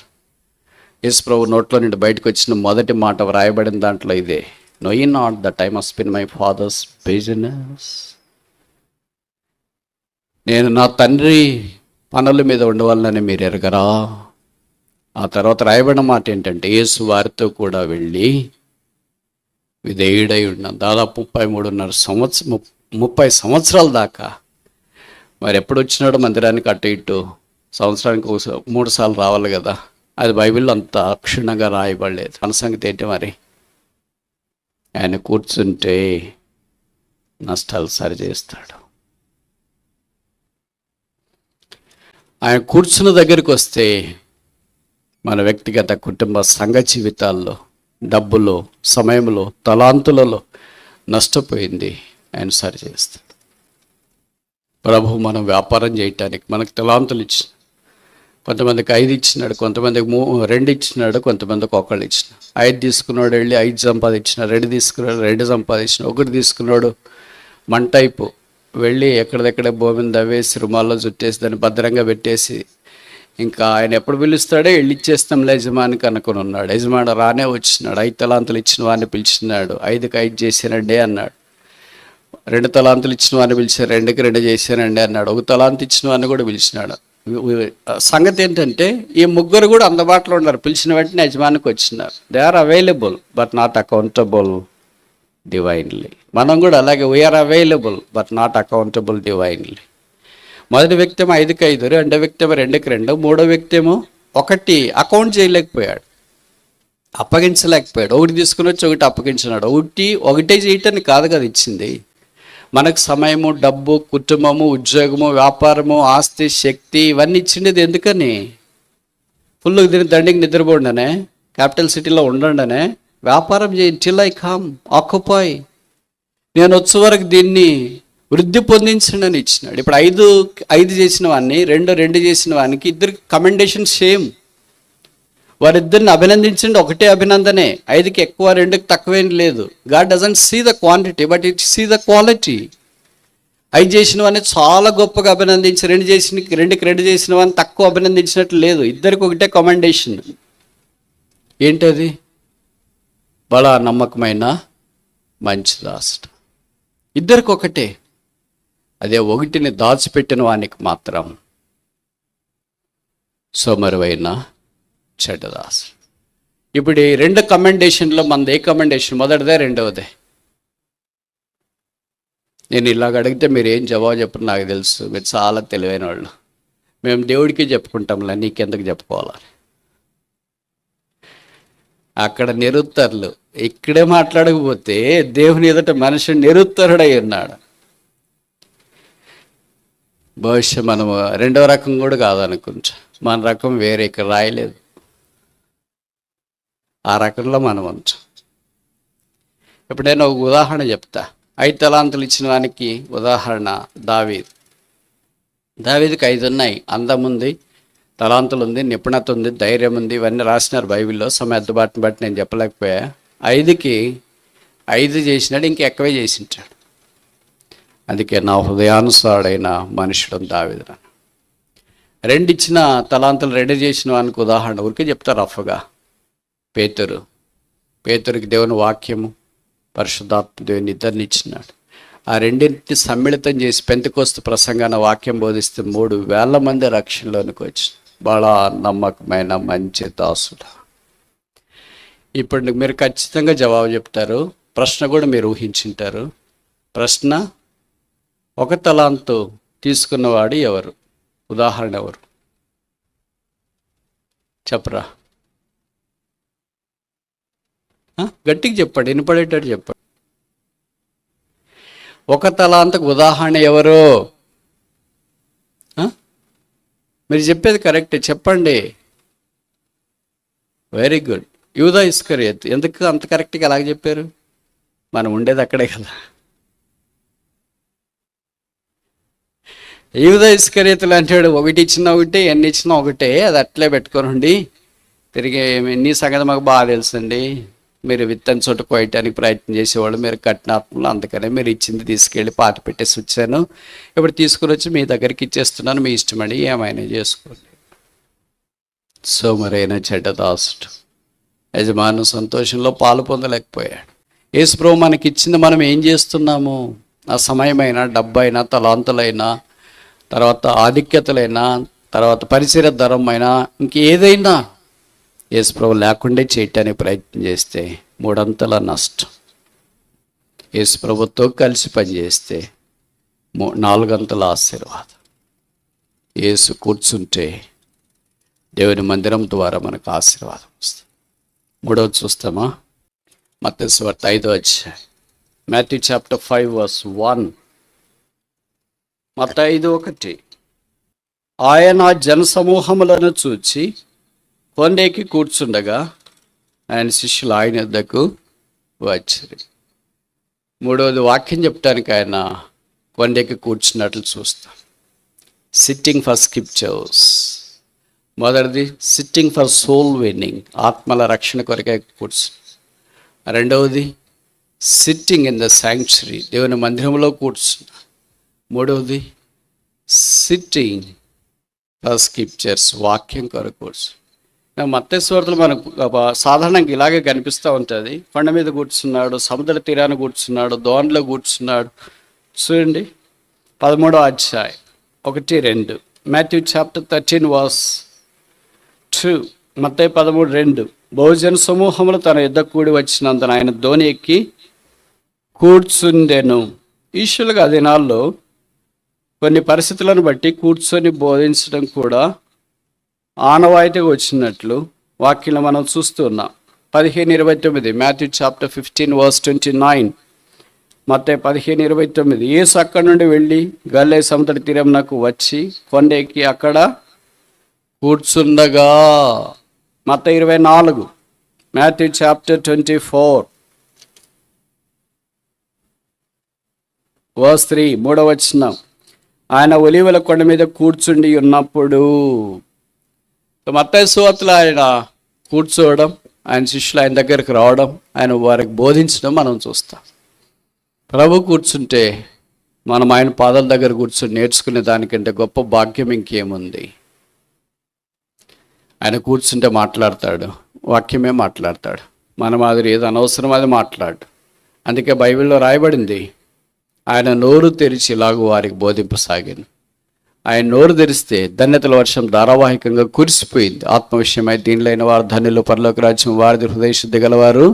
యేసుప్రభు నోట్లో నుండి బయటకు వచ్చిన మొదటి మాట వ్రాయబడిన దాంట్లో ఇదే, know you not the time of spend my father's business. నేను నా తండ్రి పనుల మీద ఉండవాలని మీరు ఎరగరా? ఆ తర్వాత రాయబడిన మాట ఏంటంటే, యేసు వారితో కూడా వెళ్ళి విధేయుడై ఉన్నాం. దాదాపు 30 సంవత్సరాల దాకా. మరి ఎప్పుడు వచ్చినాడో మందిరానికి అటు ఇటు సంవత్సరానికి 3 సార్లు రావాలి కదా. అది బైబిల్లో అంత అక్షుణ్ణంగా రాయబడలేదు. మన సంగతి ఏంటి మరి? ఆయన కూర్చుంటే నష్టాలు సరిచేస్తాడు. ఆయన కూర్చున్న దగ్గరికి వస్తే మన వ్యక్తిగత, కుటుంబ, సంఘ జీవితాల్లో, డబ్బులో, సమయంలో, తలాంతులలో నష్టపోయింది ఆయన సరిచేస్తాడు. ప్రభు మనం వ్యాపారం చేయటానికి మనకు తలాంతులు ఇచ్చిన, కొంతమందికి 5 ఇచ్చినాడు, కొంతమందికి 2 ఇచ్చినాడు, కొంతమందికి 1 ఇచ్చినాడు. 5 తీసుకున్నాడు, వెళ్ళి 5 సంపాదించినాడు. 2 తీసుకున్నాడు, 2 సంపాదించినాడు. 1 తీసుకున్నాడు, మంటైపు వెళ్ళి ఎక్కడిదెక్కడే భూమిని దవ్వేసి రుమాల్లో చుట్టేసి దాన్ని భద్రంగా పెట్టేసి, ఇంకా ఆయన ఎప్పుడు పిలుస్తాడో వెళ్ళి ఇచ్చేస్తాం యజమానికి అనుకుని ఉన్నాడు. యజమాని రానే వచ్చినాడు. 5 తలాంతులు ఇచ్చిన వాడిని పిలిచినాడు. 5కి 5 చేశానండి అన్నాడు. 2 తలాంతులు ఇచ్చిన వాడిని పిలిచారు. 2కి 2 చేశానండి అన్నాడు. 1 తలాంతు ఇచ్చిన వాడిని కూడా పిలిచినాడు. సంగతి ఏంటంటే ఈ ముగ్గురు కూడా అందుబాటులో ఉన్నారు. పిలిచిన వెంటనే యజమానికి వచ్చినారు. They are available but not accountable divinely. మనం కూడా అలాగే we are available but not accountable divinely. మొదటి వ్యక్తి ఏమో 5కి 5, రెండో వ్యక్తి ఏమో 2కి 2, మూడో వ్యక్తి ఏమో 1 అకౌంట్ చేయలేకపోయాడు, అప్పగించలేకపోయాడు. 1 తీసుకుని వచ్చి 1 అప్పగించినాడు. ఒకటే చేయటానికి కాదు కదా ఇచ్చింది. మనకు సమయము, డబ్బు, కుటుంబము, ఉద్యోగము, వ్యాపారము, ఆస్తి, శక్తి ఇవన్నీ ఇచ్చిండేది ఎందుకని? ఫుల్ దీని దండికి నిద్రపోండనే, క్యాపిటల్ సిటీలో ఉండండనే, వ్యాపారం చేయి, టిల్ ఐ కమ్ ఆక్యుపై, నేను వచ్చే వరకు దీన్ని వృద్ధి పొందించండి అని ఇచ్చినాడు. ఇప్పుడు 5 చేసిన వాడిని, 2 చేసిన వానికి ఇద్దరికి కమెండేషన్ సేమ్. వారిద్దరిని అభినందించండి, ఒకటే అభినందనే. 5కి ఎక్కువ, 2కి తక్కువేం లేదు. God doesn't see the quantity but it see the quality. 5 చేసిన వాడిని చాలా గొప్పగా అభినందించి 2కి 2 చేసిన వాడిని తక్కువ అభినందించినట్లు లేదు. ఇద్దరికి ఒకటే కమెండేషన్. ఏంటది? బలా నమ్మకమైన మంచి దాసుడు. ఇద్దరికి ఒకటే. అదే 1ని దాచిపెట్టిన వానికి మాత్రం సోమరువైన చెడ్డదాసు. ఇప్పుడు ఈ 2 కమెండేషన్లో మనది ఏ కమెండేషన్? మొదటిదే, రెండవదే? నేను ఇలాగ అడిగితే మీరు ఏం జవాబు చెప్పరు నాకు తెలుసు. మీరు చాలా తెలివైన వాళ్ళు. మేము దేవుడికి చెప్పుకుంటాంలే, నీకెందుకు చెప్పుకోవాలి? అక్కడ నిరుత్తరులు, ఇక్కడే మాట్లాడకపోతే దేవుని ఎదుట మనిషి నిరుత్తరుడై ఉన్నాడు. బహుశా మనము 2వ రకం కూడా కాదనుకుంటా. మన రకం వేరే, ఇక్కడ రాయలేదు. ఆ రకంలో మనం ఉంచాం. ఇప్పుడు నేను ఒక ఉదాహరణ చెప్తా. 5 తలాంతులు ఇచ్చిన వానికి ఉదాహరణ దావీదు. దావీదుకి 5 ఉన్నాయి. అందం ఉంది, తలాంతులు ఉంది, నిపుణత ఉంది, ధైర్యం ఉంది. ఇవన్నీ రాసినారు బైబిల్లో. సమయ అద్దుబాటుని బట్టి నేను చెప్పలేకపోయా. 5కి 5 చేసినాడు, ఇంక ఎక్కువే చేసింటాడు. అందుకే నా హృదయానుసారుడైన మనుషుడు దావీదు. 2 ఇచ్చిన తలాంతులు 2 చేసిన వానికి ఉదాహరణ ఊరికే చెప్తారు రఫ్గా. పేతురికి దేవుని వాక్యము, పరిశుద్ధాత్మ దేవుని ఇద్దరిని ఇచ్చినాడు. ఆ 2ని సమ్మిళితం చేసి పెంతెకోస్తు ప్రసంగాన వాక్యం బోధిస్తే 3,000 మంది రక్షణలోనికి వచ్చి బలా నమ్మకమైన మంచి దాసుడు. ఇప్పుడు మీరు ఖచ్చితంగా జవాబు చెప్తారు. ప్రశ్న కూడా మీరు ఊహించుంటారు. ప్రశ్న, 1 తలాంతు తీసుకున్నవాడు ఎవరు? ఉదాహరణ ఎవరు చెప్పరా? గట్టిగా చెప్పండి, వినపడేటట్టు చెప్పండి. ఒక తలాంతకు ఉదాహరణ ఎవరు? ఆ? మీరు చెప్పేది కరెక్టే, చెప్పండి. Very good. యూదా ఇస్కరియోత్. ఎందుకు అంత కరెక్ట్గా అలాగ చెప్పారు? మనం ఉండేది అక్కడే కదా. యూదా ఇస్కరియోతులు అంటాడు, ఒకటి ఇచ్చినా ఒకటి, ఎన్ని ఇచ్చినా ఒకటే, అది అట్లే పెట్టుకోనండి. తిరిగి నీ సంగతి మాకు బాగా తెలుసండి, మీరు విత్తని చోట కోయటానికి ప్రయత్నం చేసేవాళ్ళు, మీరు కఠినాత్మలు, అందుకనే మీరు ఇచ్చింది తీసుకెళ్ళి పాత పెట్టేసి వచ్చాను, ఇప్పుడు తీసుకుని వచ్చి మీ దగ్గరికి ఇచ్చేస్తున్నాను, మీ ఇష్టమండి, ఏమైనా చేసుకోండి. సోమరైన చెడ్డదాసుడు యజమాను సంతోషంలో పాలు పొందలేకపోయాడు. యేసుప్రభు మనకి ఇచ్చింది మనం ఏం చేస్తున్నాము? ఆ సమయమైనా, డబ్బైనా, తలాంతులైనా, తర్వాత ఆధిక్యతలైనా, తర్వాత పరిసర ధరమైనా, ఇంకేదైనా యేసుప్రభు లేకుండా చేయటానికి ప్రయత్నం చేస్తే మూడంతల నష్టం. యేసుప్రభుతో కలిసి పనిచేస్తే నాలుగంతల ఆశీర్వాదం. యేసు కూర్చుంటే దేవుని మందిరం ద్వారా మనకు ఆశీర్వాదం వస్తుంది. మూడవది చూస్తామా? మత్తయి సువార్త 5వ అధ్యాయం, మాథ్యూ చాప్టర్ 5:1. మత్తయి 5:1. ఆయన జనసమూహములను చూచి కొండెక్కి కూర్చుండగా ఆయన శిష్యులు ఆయన వద్దకు వచ్చారు. మూడవది వాక్యం చెప్పడానికి ఆయన కొండెక్కి కూర్చున్నట్లు చూస్తాం. Sitting for scriptures. మొదటిది సిట్టింగ్ ఫర్ సోల్ విన్నింగ్, ఆత్మల రక్షణ కొరకే కూర్చుని. రెండవది సిట్టింగ్ ఇన్ ద శాంక్చురీ, దేవుని మందిరంలో కూర్చున్న. మూడవది సిట్టింగ్ ఫర్ స్క్రిప్చర్స్, వాక్యం కొరకు కూర్చుని. మత్తయి సువార్తలో మనకు సాధారణంగా ఇలాగే కనిపిస్తూ ఉంటుంది. కొండ మీద కూర్చున్నాడు, సముద్ర తీరాన్ని కూర్చున్నాడు, దోణిలో కూర్చున్నాడు. చూడండి 13వ అధ్యాయం 1-2. Matthew chapter 13:2. మత్తయి 13:2. బహుజన సమూహములు తన యుద్ధ కూడి వచ్చినందున ఆయన ధోని ఎక్కి కూర్చుండెను. ఈశ్వరులుగా ఆ దినాల్లో కొన్ని పరిస్థితులను బట్టి కూర్చొని బోధించడం కూడా ఆనవాయితీగా వచ్చినట్లు వాక్యంలో మనం చూస్తున్నాం. 15:29. Matthew chapter 15:29. మత్తయి 15:29. యేసు అక్కడి నుండి వెళ్ళి గలిలయ సముద్ర తీరమునకు వచ్చి కొండెక్కి అక్కడ కూర్చుండగా. మత్తయి 24. Matthew chapter 24:3. 3వ వచనం. ఆయన ఒలీవల కొండ మీద కూర్చుండి ఉన్నప్పుడు. మత్తయి సువార్తలో ఆయన కూర్చోవడం, ఆయన శిష్యులు ఆయన దగ్గరికి రావడం, ఆయన వారికి బోధించడం మనం చూస్తాం. ప్రభు కూర్చుంటే మనం ఆయన పాదాల దగ్గర కూర్చొని నేర్చుకునే దానికంటే గొప్ప భాగ్యం ఇంకేముంది? ఆయన కూర్చుంటే మాట్లాడతాడు, వాక్యమే మాట్లాడతాడు. మన మాదిరి ఏదో అనవసరం అది మాట్లాడు. అందుకే బైబిల్లో రాయబడింది, ఆయన నోరు తెరిచి ఇలాగూ వారికి బోధింపసాగాను. ఆయన నోరు తెరిస్తే ధన్యతల వర్షం ధారావాహికంగా కురిసిపోయింది. ఆత్మ విషయమై దీనిలైన వారు ధన్యులు, పరలోక రాజ్యం వారిది, హృదయ శుద్ధి గలవారు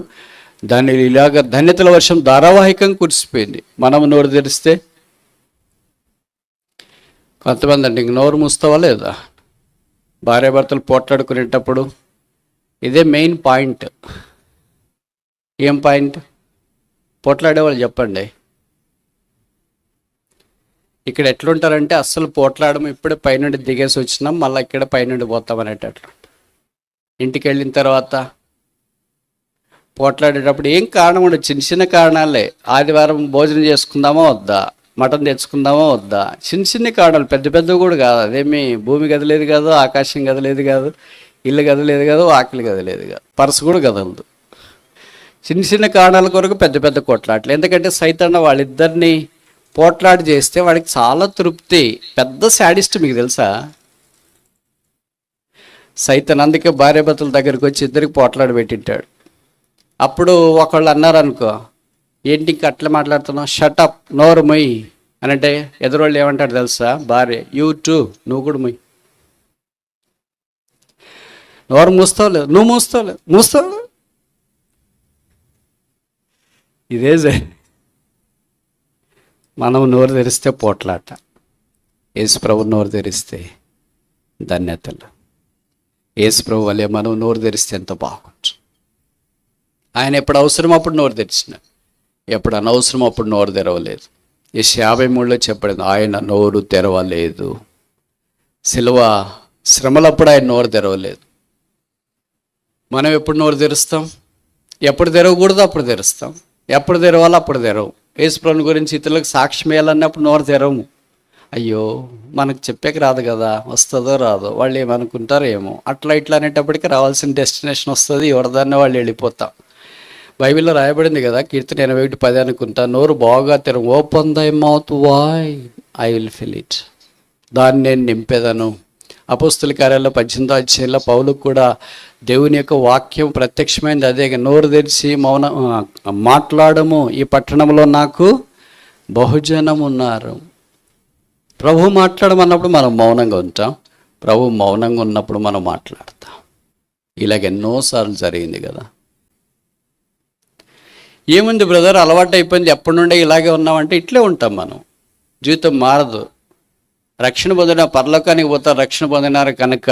ధన్యులు. ఇలాగ ధన్యతల వర్షం ధారావాహికంగా కురిసిపోయింది. మనం నోరు తెరిస్తే కొంతమంది అంటే ఇంక నోరు మూస్తావా లేదా? భార్యాభర్తలు పోట్లాడుకునేటప్పుడు ఇదే మెయిన్ పాయింట్. ఏం పాయింట్? పోట్లాడేవాళ్ళు చెప్పండి. ఇక్కడ ఎట్లుంటారంటే అస్సలు పోట్లాడము, ఇప్పుడే పైనుండి దిగేసి వచ్చినాం, మళ్ళీ ఇక్కడ పైనుండి పోతాం అనేటట్లు. ఇంటికి వెళ్ళిన తర్వాత పోట్లాడేటప్పుడు ఏం కారణం ఉండదు, చిన్న చిన్న కారణాలే. ఆదివారం భోజనం చేసుకుందామా వద్దా, మటన్ తెచ్చుకుందామా వద్దా, చిన్న చిన్న కారణాలు, పెద్ద పెద్దవి కూడా కాదు. అదేమి భూమి గదలేదు కాదు, ఆకాశం గదలేదు కాదు, ఇల్లు గదలేదు కాదు, ఆకలి గదలేదు కాదు, పర్సు కూడా గదలదు. చిన్న చిన్న కారణాల కొరకు పెద్ద పెద్ద కొట్లాట్లు. ఎందుకంటే సైతాన్ వాళ్ళిద్దరిని పోట్లాట చేస్తే వాడికి చాలా తృప్తి. పెద్ద శాడిస్ట్, మీకు తెలుసా? సైతాన్ అందుకే భార్యాభర్తల దగ్గరికి వచ్చి ఇద్దరికి పోట్లాడ పెట్టింటాడు. అప్పుడు ఒకళ్ళు అన్నారు అనుకో, ఏంటి ఇంక అట్లా మాట్లాడుతున్నావు, షటప్, నోరు మొయ్ అని అంటే ఎదురోళ్ళు ఏమంటాడు తెలుసా? భార్య, యూ టూ, నువ్వు కూడా మొయ్. నోరు మూస్తావులేదు, నువ్వు మూస్తావు. ఇదే మనం నోరు తెరిస్తే పోట్లాట, యేసుప్రభు నోరు తెరిస్తే ధన్యతలు. యేసుప్రభు వల్లే మనం నోరు తెరిస్తే ఎంత బాగుంటుంది. ఆయన ఎప్పుడు అవసరం అప్పుడు నోరు తెరిచిన, ఎప్పుడు అనవసరం అప్పుడు నోరు తెరవలేదు. యెషయా 53లో చెప్పబడింది, ఆయన నోరు తెరవలేదు. సిలువ శ్రమలప్పుడు ఆయన నోరు తెరవలేదు. మనం ఎప్పుడు నోరు తెరుస్తాం? ఎప్పుడు తెరవకూడదు అప్పుడు తెరుస్తాం, ఎప్పుడు తెరవాలో అప్పుడు తెరవు. యేసుప్రభుని గురించి ఇతరులకు సాక్ష్యం వేయాలన్నప్పుడు నోరు తెరవము. అయ్యో మనకు చెప్పాక రాదు కదా, వస్తుందో రాదో, వాళ్ళు ఏమనుకుంటారో ఏమో, అట్లా ఇట్లా అనేటప్పటికీ రావాల్సిన డెస్టినేషన్ వస్తుంది, ఎవరిదాన్ని వాళ్ళు వెళ్ళిపోతాం. బైబిల్లో రాయబడింది కదా, కీర్తన 81:10 అనుకుంటా, నోరు బాగా తెరవు, open thy mouth wide, I will fill it, దాన్ని నేను నింపేదను. అపోస్తుల కార్యాల్లో 18వ అధ్యాయంలో పౌలుకు కూడా దేవుని యొక్క వాక్యం ప్రత్యక్షమైంది అదే, నోరు తెరిచి మాట్లాడము, ఈ పట్టణంలో నాకు బహుజనం ఉన్నారు. ప్రభు మాట్లాడమన్నప్పుడు మనం మౌనంగా ఉంటాం, ప్రభు మౌనంగా ఉన్నప్పుడు మనం మాట్లాడతాం. ఇలాగ ఎన్నోసార్లు జరిగింది కదా. ఏముంది బ్రదర్, అలవాటు అయిపోయింది, ఎప్పటి నుండే ఇలాగే ఉన్నామంటే ఇట్లే ఉంటాం మనం. జీవితం మారదు. రక్షణ పొందిన పరలోకానికి పోతారు రక్షణ పొందినారు కనుక,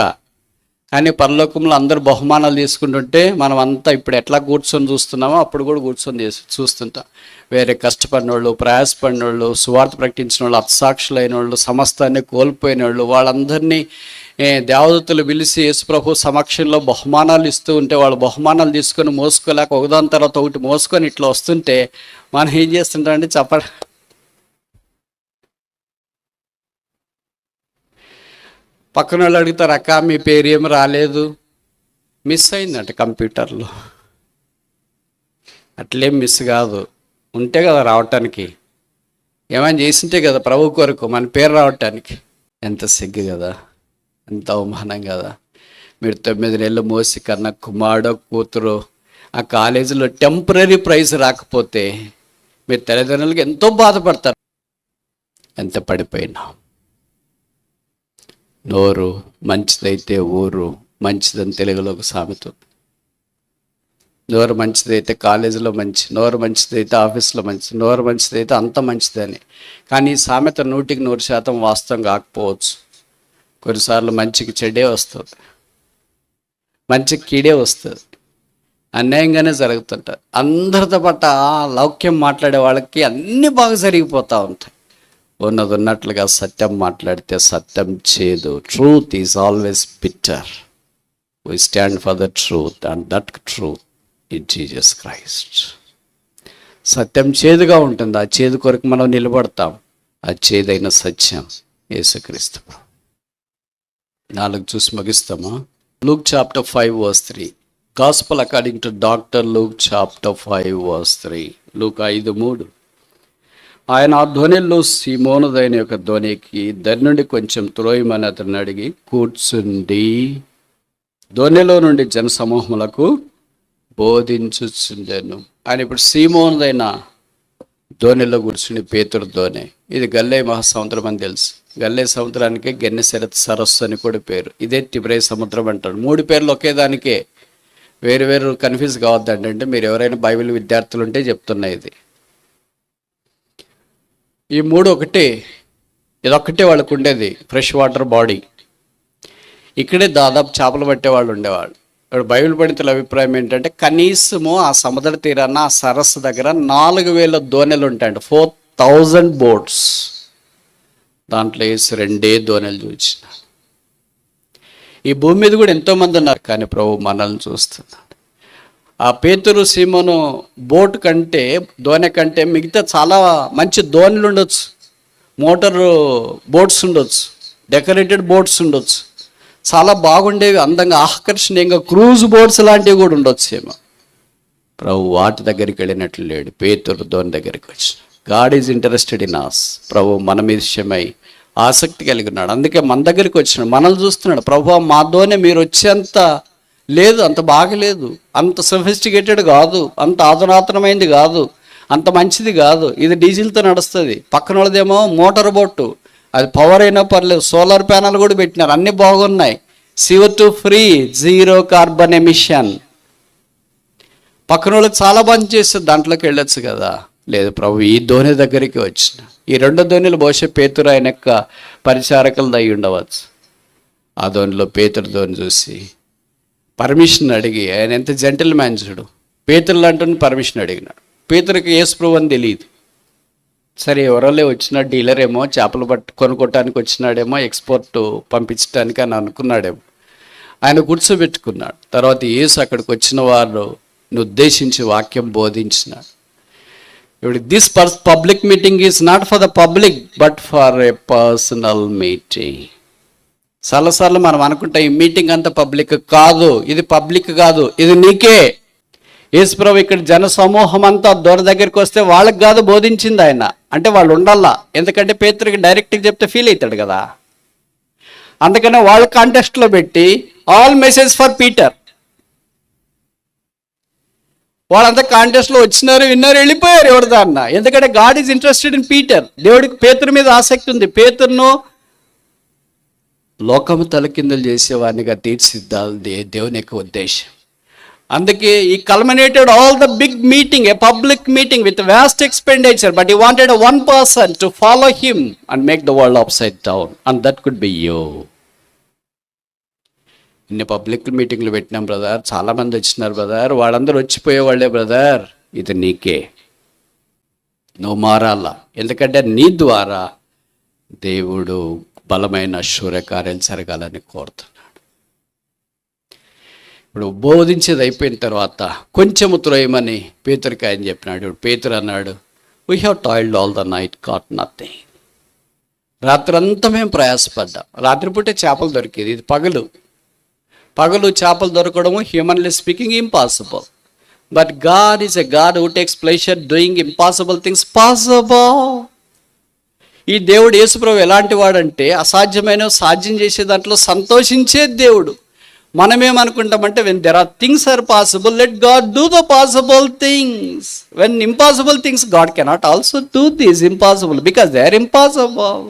కానీ పరలోకంలో అందరూ బహుమానాలు తీసుకుంటుంటే మనం అంతా ఇప్పుడు ఎట్లా కూర్చొని చూస్తున్నామో అప్పుడు కూడా కూర్చొని చూస్తుంటాం. వేరే కష్టపడిన వాళ్ళు, ప్రయాసపడిన వాళ్ళు, సువార్త ప్రకటించిన వాళ్ళు, హతసాక్షులైన వాళ్ళు, సమస్తాన్ని కోల్పోయిన వాళ్ళు, వాళ్ళందరినీ దేవదూతలు పిలిచి యేసుప్రభు సమక్షంలో బహుమానాలు ఇస్తూ ఉంటే వాళ్ళు బహుమానాలు తీసుకొని మోసుకోలేక ఒకదాని తర్వాత ఒకటి మోసుకొని ఇట్లా వస్తుంటే మనం ఏం చేస్తుంటామంటే పక్కన వాళ్ళు అడుగుతారు, అక్క మీ పేరు ఏమి రాలేదు, మిస్ అయిందంట కంప్యూటర్లో. అట్లేం మిస్ కాదు, ఉంటే కదా రావటానికి, ఏమైనా చేసింటే కదా ప్రభు కొరకు మన పేరు రావటానికి. ఎంత సిగ్గు కదా, ఎంత అవమానం కదా. మీరు 9 నెలలు మోసి కన్నా కుమారుడో కూతురు ఆ కాలేజీలో టెంపరీ ప్రైజ్ రాకపోతే మీరు తల్లిదండ్రులకి ఎంతో బాధపడతారు. ఎంత పడిపోయినా. నోరు మంచిదైతే ఊరు మంచిదని తెలుగులో ఒక సామెత ఉంది. నోరు మంచిదైతే కాలేజీలో మంచి, నోరు మంచిదైతే ఆఫీస్లో మంచి, నోరు మంచిదైతే అంత మంచిదని. కానీ ఈ సామెత 100% వాస్తవం కాకపోవచ్చు. కొన్నిసార్లు మంచికి చెడే వస్తుంది, మంచికి కీడే వస్తుంది, అన్యాయంగానే జరుగుతుంటారు. అందరితో పాటు లౌక్యం మాట్లాడే వాళ్ళకి అన్నీ బాగా జరిగిపోతూ ఉంటాయి. ఉన్నది ఉన్నట్లుగా సత్యం మాట్లాడితే సత్యం చేదు. Truth is always bitter. We stand for the truth and that truth is Jesus Christ. సత్యం చేదుగా ఉంటుంది, ఆ చేదు కొరకు మనం నిలబడతాం. ఆ చేదైన సత్యం యేసుక్రీస్తు. 4 చూసి ముగిస్తామా? Luke chapter 5:3. Gospel according to Dr. Luke chapter 5:3. Luke 5:3. ఆయన ఆ ధ్వనిలో సీమోనుదైన యొక్క ధ్వనికి దరి నుండి కొంచెం త్రోయమని అతన్ని అడిగి కూర్చుండి ధ్వనిలో నుండి జనసమూహములకు బోధించుచుండెను. ఆయన ఇప్పుడు సీమోనుదైన ధోనిలో కూర్చుని పేతురు ధోని. ఇది గల్లే మహాసముద్రం అని తెలుసు. గల్లే సముద్రానికి గెన్నెసెరత్ సరస్సు అని కూడా పేరు. ఇదే తిబ్రే సముద్రం అంటారు. 3 పేర్లు ఒకేదానికే, వేరు వేరు కన్ఫ్యూజ్ కావద్దండి. అంటే మీరు ఎవరైనా బైబిల్ విద్యార్థులు ఉంటే చెప్తున్నా, ఇది ఈ 3 ఒకటే, ఇదొక్కటే వాళ్ళకు ఉండేది ఫ్రెష్ వాటర్ బాడీ. ఇక్కడే దాదాపు చేపలు పట్టేవాళ్ళు ఉండేవాళ్ళు. ఇప్పుడు బైబిల్ పండితుల అభిప్రాయం ఏంటంటే కనీసము ఆ సముద్ర తీరాన ఆ సరస్సు దగ్గర 4000 దోణెలు ఉంటాయండి. 4000 బోట్స్. దాంట్లో వేసి 2 దోణెలు చూసిన. ఈ భూమి మీద కూడా ఎంతోమంది ఉన్నారు, కానీ ప్రభు మనల్ని చూస్తున్నాడు. ఆ పేతురు సీమోను బోట్ కంటే, దోణె కంటే మిగతా చాలా మంచి దోణెలు ఉండొచ్చు, మోటార్ బోట్స్ ఉండొచ్చు, డెకరేటెడ్ బోట్స్ ఉండొచ్చు, చాలా బాగుండేవి, అందంగా ఆకర్షణీయంగా క్రూజ్ బోట్స్ లాంటివి కూడా ఉండొచ్చు ఏమో. ప్రభు వాటి దగ్గరికి వెళ్ళినట్లు లేడు, పేతురు దోణి దగ్గరికి వచ్చి. God is interested in us. ప్రభు మన విషయమై ఆసక్తి కలిగి ఉన్నాడు. అందుకే మన దగ్గరికి వచ్చినాడు, మనల్ని చూస్తున్నాడు. ప్రభు మా దోణి మీరు వచ్చేంత లేదు, అంత బాగలేదు, అంత సొఫిస్టికేటెడ్ కాదు, అంత ఆధునాతనమైంది కాదు, అంత మంచిది కాదు, ఇది డీజిల్తో నడుస్తుంది. పక్కన వాళ్ళదేమో మోటార్ బోటు, అది పవర్ అయినా పర్లేదు, సోలార్ ప్యానల్ కూడా పెట్టినారు, అన్నీ బాగున్నాయి, CO2 ఫ్రీ, 0 కార్బన్ ఎమిషన్. పక్కన వాళ్ళకి చాలా పని చేస్తుంది, దాంట్లోకి వెళ్ళొచ్చు కదా. లేదు, ప్రభు ఈ ధోని దగ్గరికి వచ్చిన. ఈ 2 ధోనిలు బహుశా పేతురు ఆయన యొక్క పరిచారకులు అయి ఉండవచ్చు. ఆ ధోనిలో పేతురు ధోని చూసి పర్మిషన్ అడిగి, ఆయన ఎంత జెంటిల్ మ్యాన్ చూడు, పేతురు అంటున్న పర్మిషన్ అడిగినాడు. పేతురికి యేసు ప్రభు అని తెలియదు. సరే ఎవరోలే వచ్చిన డీలర్ ఏమో, చేపలు కొనుక్కోటానికి వచ్చినాడేమో, ఎక్స్పోర్ట్ పంపించడానికి అని అనుకున్నాడేమో. ఆయన కూర్చోబెట్టుకున్నాడు. తర్వాత యేసు అక్కడికి వచ్చిన వారిని ఉద్దేశించి వాక్యం బోధించినాడు. ఇప్పుడు this public meeting is not for the public but for a personal meeting. చాలాసార్లు మనం అనుకుంటాం ఈ మీటింగ్ అంతా పబ్లిక్ కాదు, ఇది పబ్లిక్ కాదు, ఇది నీకే. యేసుప్రభు ఇక్కడ జన సమూహం అంతా దొర దగ్గరికి వస్తే వాళ్ళకి కాదు బోధించింది ఆయన, అంటే వాళ్ళు ఉండాలా. ఎందుకంటే పేతురికి డైరెక్ట్గా చెప్తే ఫీల్ అవుతాడు కదా. అందుకనే వాళ్ళ కాంటెస్ట్లో పెట్టి ఆల్ మెసేజ్ ఫర్ పీటర్. వాళ్ళంతా కాంటెస్ట్లో వచ్చినారు, విన్నారు, వెళ్ళిపోయారు ఎవరి దాన్న. ఎందుకంటే God is interested in Peter. దేవుడికి పేతురు మీద ఆసక్తి ఉంది. పేతురును లోకము తలకిందులు చేసేవాడినిగా తీర్చిదిద్దాలి దేవుని యొక్క ఉద్దేశం. అందుకే ఈ culminated all the big meeting, a public meeting with vast expenditure, but he wanted one person to follow him and make the world upside down, and that could be you. ఇన్ని పబ్లిక్ మీటింగ్లు పెట్టినాం brother, చాలామంది వచ్చినారు brother, వాళ్ళందరూ వచ్చిపోయేవాళ్ళే brother, ఇది నీకే. నువ్వు మారాలా. ఎందుకంటే నీ ద్వారా దేవుడు బలమైన శూర్యకార్యాలు జరగాలని కోరుతున్నాడు. ఇప్పుడు బోధించేది అయిపోయిన తర్వాత కొంచెము త్రోయమని పేతురికి ఆయన చెప్పినాడు. పేతురు అన్నాడు, we have toiled all the night, caught nothing. రాత్రంతా మేము ప్రయాసపడ్డాం. రాత్రిపూటే చేపలు దొరికేది, ఇది పగలు చేపలు దొరకడము humanly speaking impossible. But God is a God who takes pleasure doing impossible things possible. ఈ దేవుడు యేసుప్రభు ఎలాంటి వాడంటే అసాధ్యమైన సాధ్యం చేసే దాంట్లో సంతోషించే దేవుడు. మనమేమనుకుంటామంటే when there are things are possible, let God do the possible things. When impossible things, God cannot also do these impossible because they are impossible.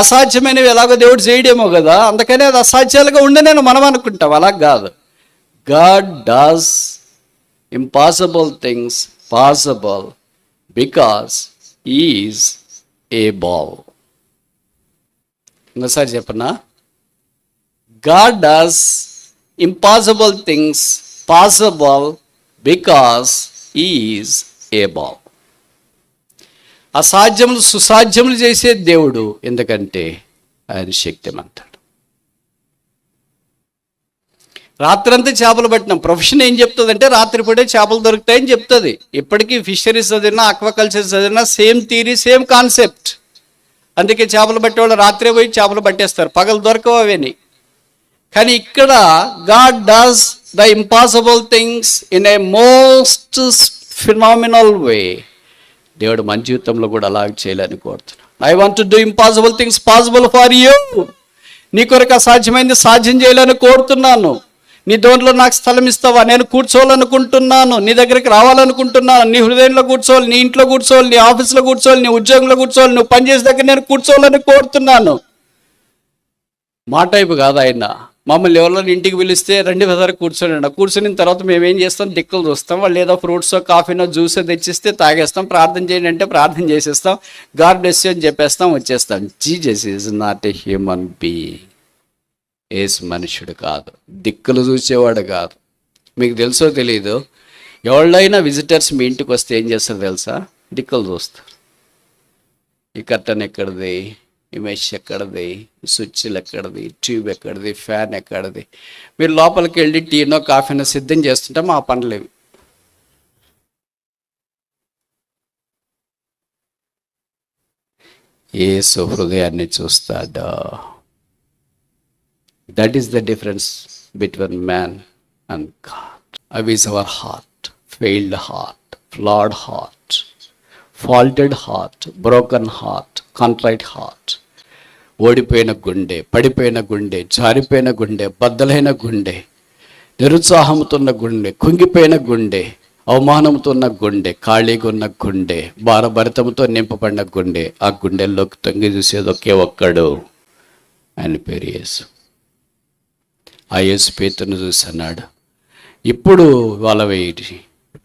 అసాధ్యమైనవి ఎలాగో దేవుడు చేయడేమో కదా, అందుకనే అది అసాధ్యాలుగా ఉండనేను మనం అనుకుంటాం. అలా కాదు. God does impossible things possible because is able. ఇంకోసారి చెప్పనా? God does impossible things possible because he is able. అసాధ్యములు సుసాధ్యములు చేసే దేవుడు, ఎందుకంటే ఆయన శక్తిమంతుడు. రాత్రంతా చేపలు పట్టినాం. ప్రొఫెషన్ ఏం చెప్తుందంటే రాత్రిపూటే చేపలు దొరుకుతాయని చెప్తుంది. ఇప్పటికీ ఫిషరీస్ చదివినా, అక్వాకల్చర్ చదివినా సేమ్ థియరీ, సేమ్ కాన్సెప్ట్. అందుకే చేపలు పట్టేవాళ్ళు రాత్రే పోయి చేపలు పట్టేస్తారు, పగలు దొరకవు అవని. కానీ ఇక్కడ God does the impossible things in a most phenomenal way. దేవుడు మన జీవితంలో కూడా అలాగే చేయాలని కోరుతున్నాడు. I want to do impossible things possible for you. నీ కొరకు అసాధ్యమైంది సాధ్యం చేయాలని కోరుతున్నాను. నీ దోన్లో నాకు స్థలం ఇస్తావా? నేను కూర్చోవాలనుకుంటున్నాను, నీ దగ్గరికి రావాలనుకుంటున్నాను. నీ హృదయంలో కూర్చోవాలి, నీ ఇంట్లో కూర్చోవాలి, నీ ఆఫీస్లో కూర్చోవాలి, నీ ఉద్యోగంలో కూర్చోవాలి, నువ్వు పనిచేసే దగ్గర నేను కూర్చోవాలని కోరుతున్నాను. మాట వైపు కాదు ఆయన. మమ్మల్ని ఎవరో ఇంటికి పిలిస్తే రండి బజార్ కూర్చొని, కూర్చుని తర్వాత మేము ఏం చేస్తాం, దిక్కులు చూస్తాం. వాళ్ళు ఏదో ఫ్రూట్సో కాఫీనో జ్యూసో తెచ్చిస్తే తాగేస్తాం. ప్రార్థన చేయండి అంటే ప్రార్థన చేసేస్తాం, గాడ్ బ్లెస్ యూ అని చెప్పేస్తాం, వచ్చేస్తాం. Jesus is not a human being. యేసు మనుషుడు కాదు, దిక్కులు చూసేవాడు కాదు. మీకు తెలుసో తెలీదు, ఎవళ్ళైనా విజిటర్స్ మీ ఇంటికి వస్తే ఏం చేస్తారు తెలుసా? దిక్కులు చూస్తారు. ఈ కర్టన్ ఎక్కడిది, ఈ మెష్ ఎక్కడిది, స్విచ్లు ఎక్కడిది, ట్యూబ్ ఎక్కడిది, ఫ్యాన్ ఎక్కడిది. మీరు లోపలికి వెళ్ళి టీనో కాఫీనో సిద్ధం చేస్తుంటే మా పనులేవి. యేసు హృదయాన్ని చూస్తాడు. That is the difference between man and God. అవి is our heart, failed heart, flawed heart, faulted heart, broken heart, contrite heart. ఓడిపోయిన గుండె, పడిపోయిన గుండె, జారిపోయిన గుండె, బద్దలైన గుండె, నిరుత్సాహంతున్న గుండె, కుంగిపోయిన గుండె, అవమానంతో ఉన్న గుండె, ఖాళీగా ఉన్న గుండె, భారభరితంతో నింపబడిన గుండె. ఆ గుండెల్లోకి తొంగి చూసేది ఒకే ఒక్కడు, ఆయన పేరు యేసు. ఆ యేసు పేతురును చూసి అన్నాడు, ఇప్పుడు వాళ్ళ వేయి.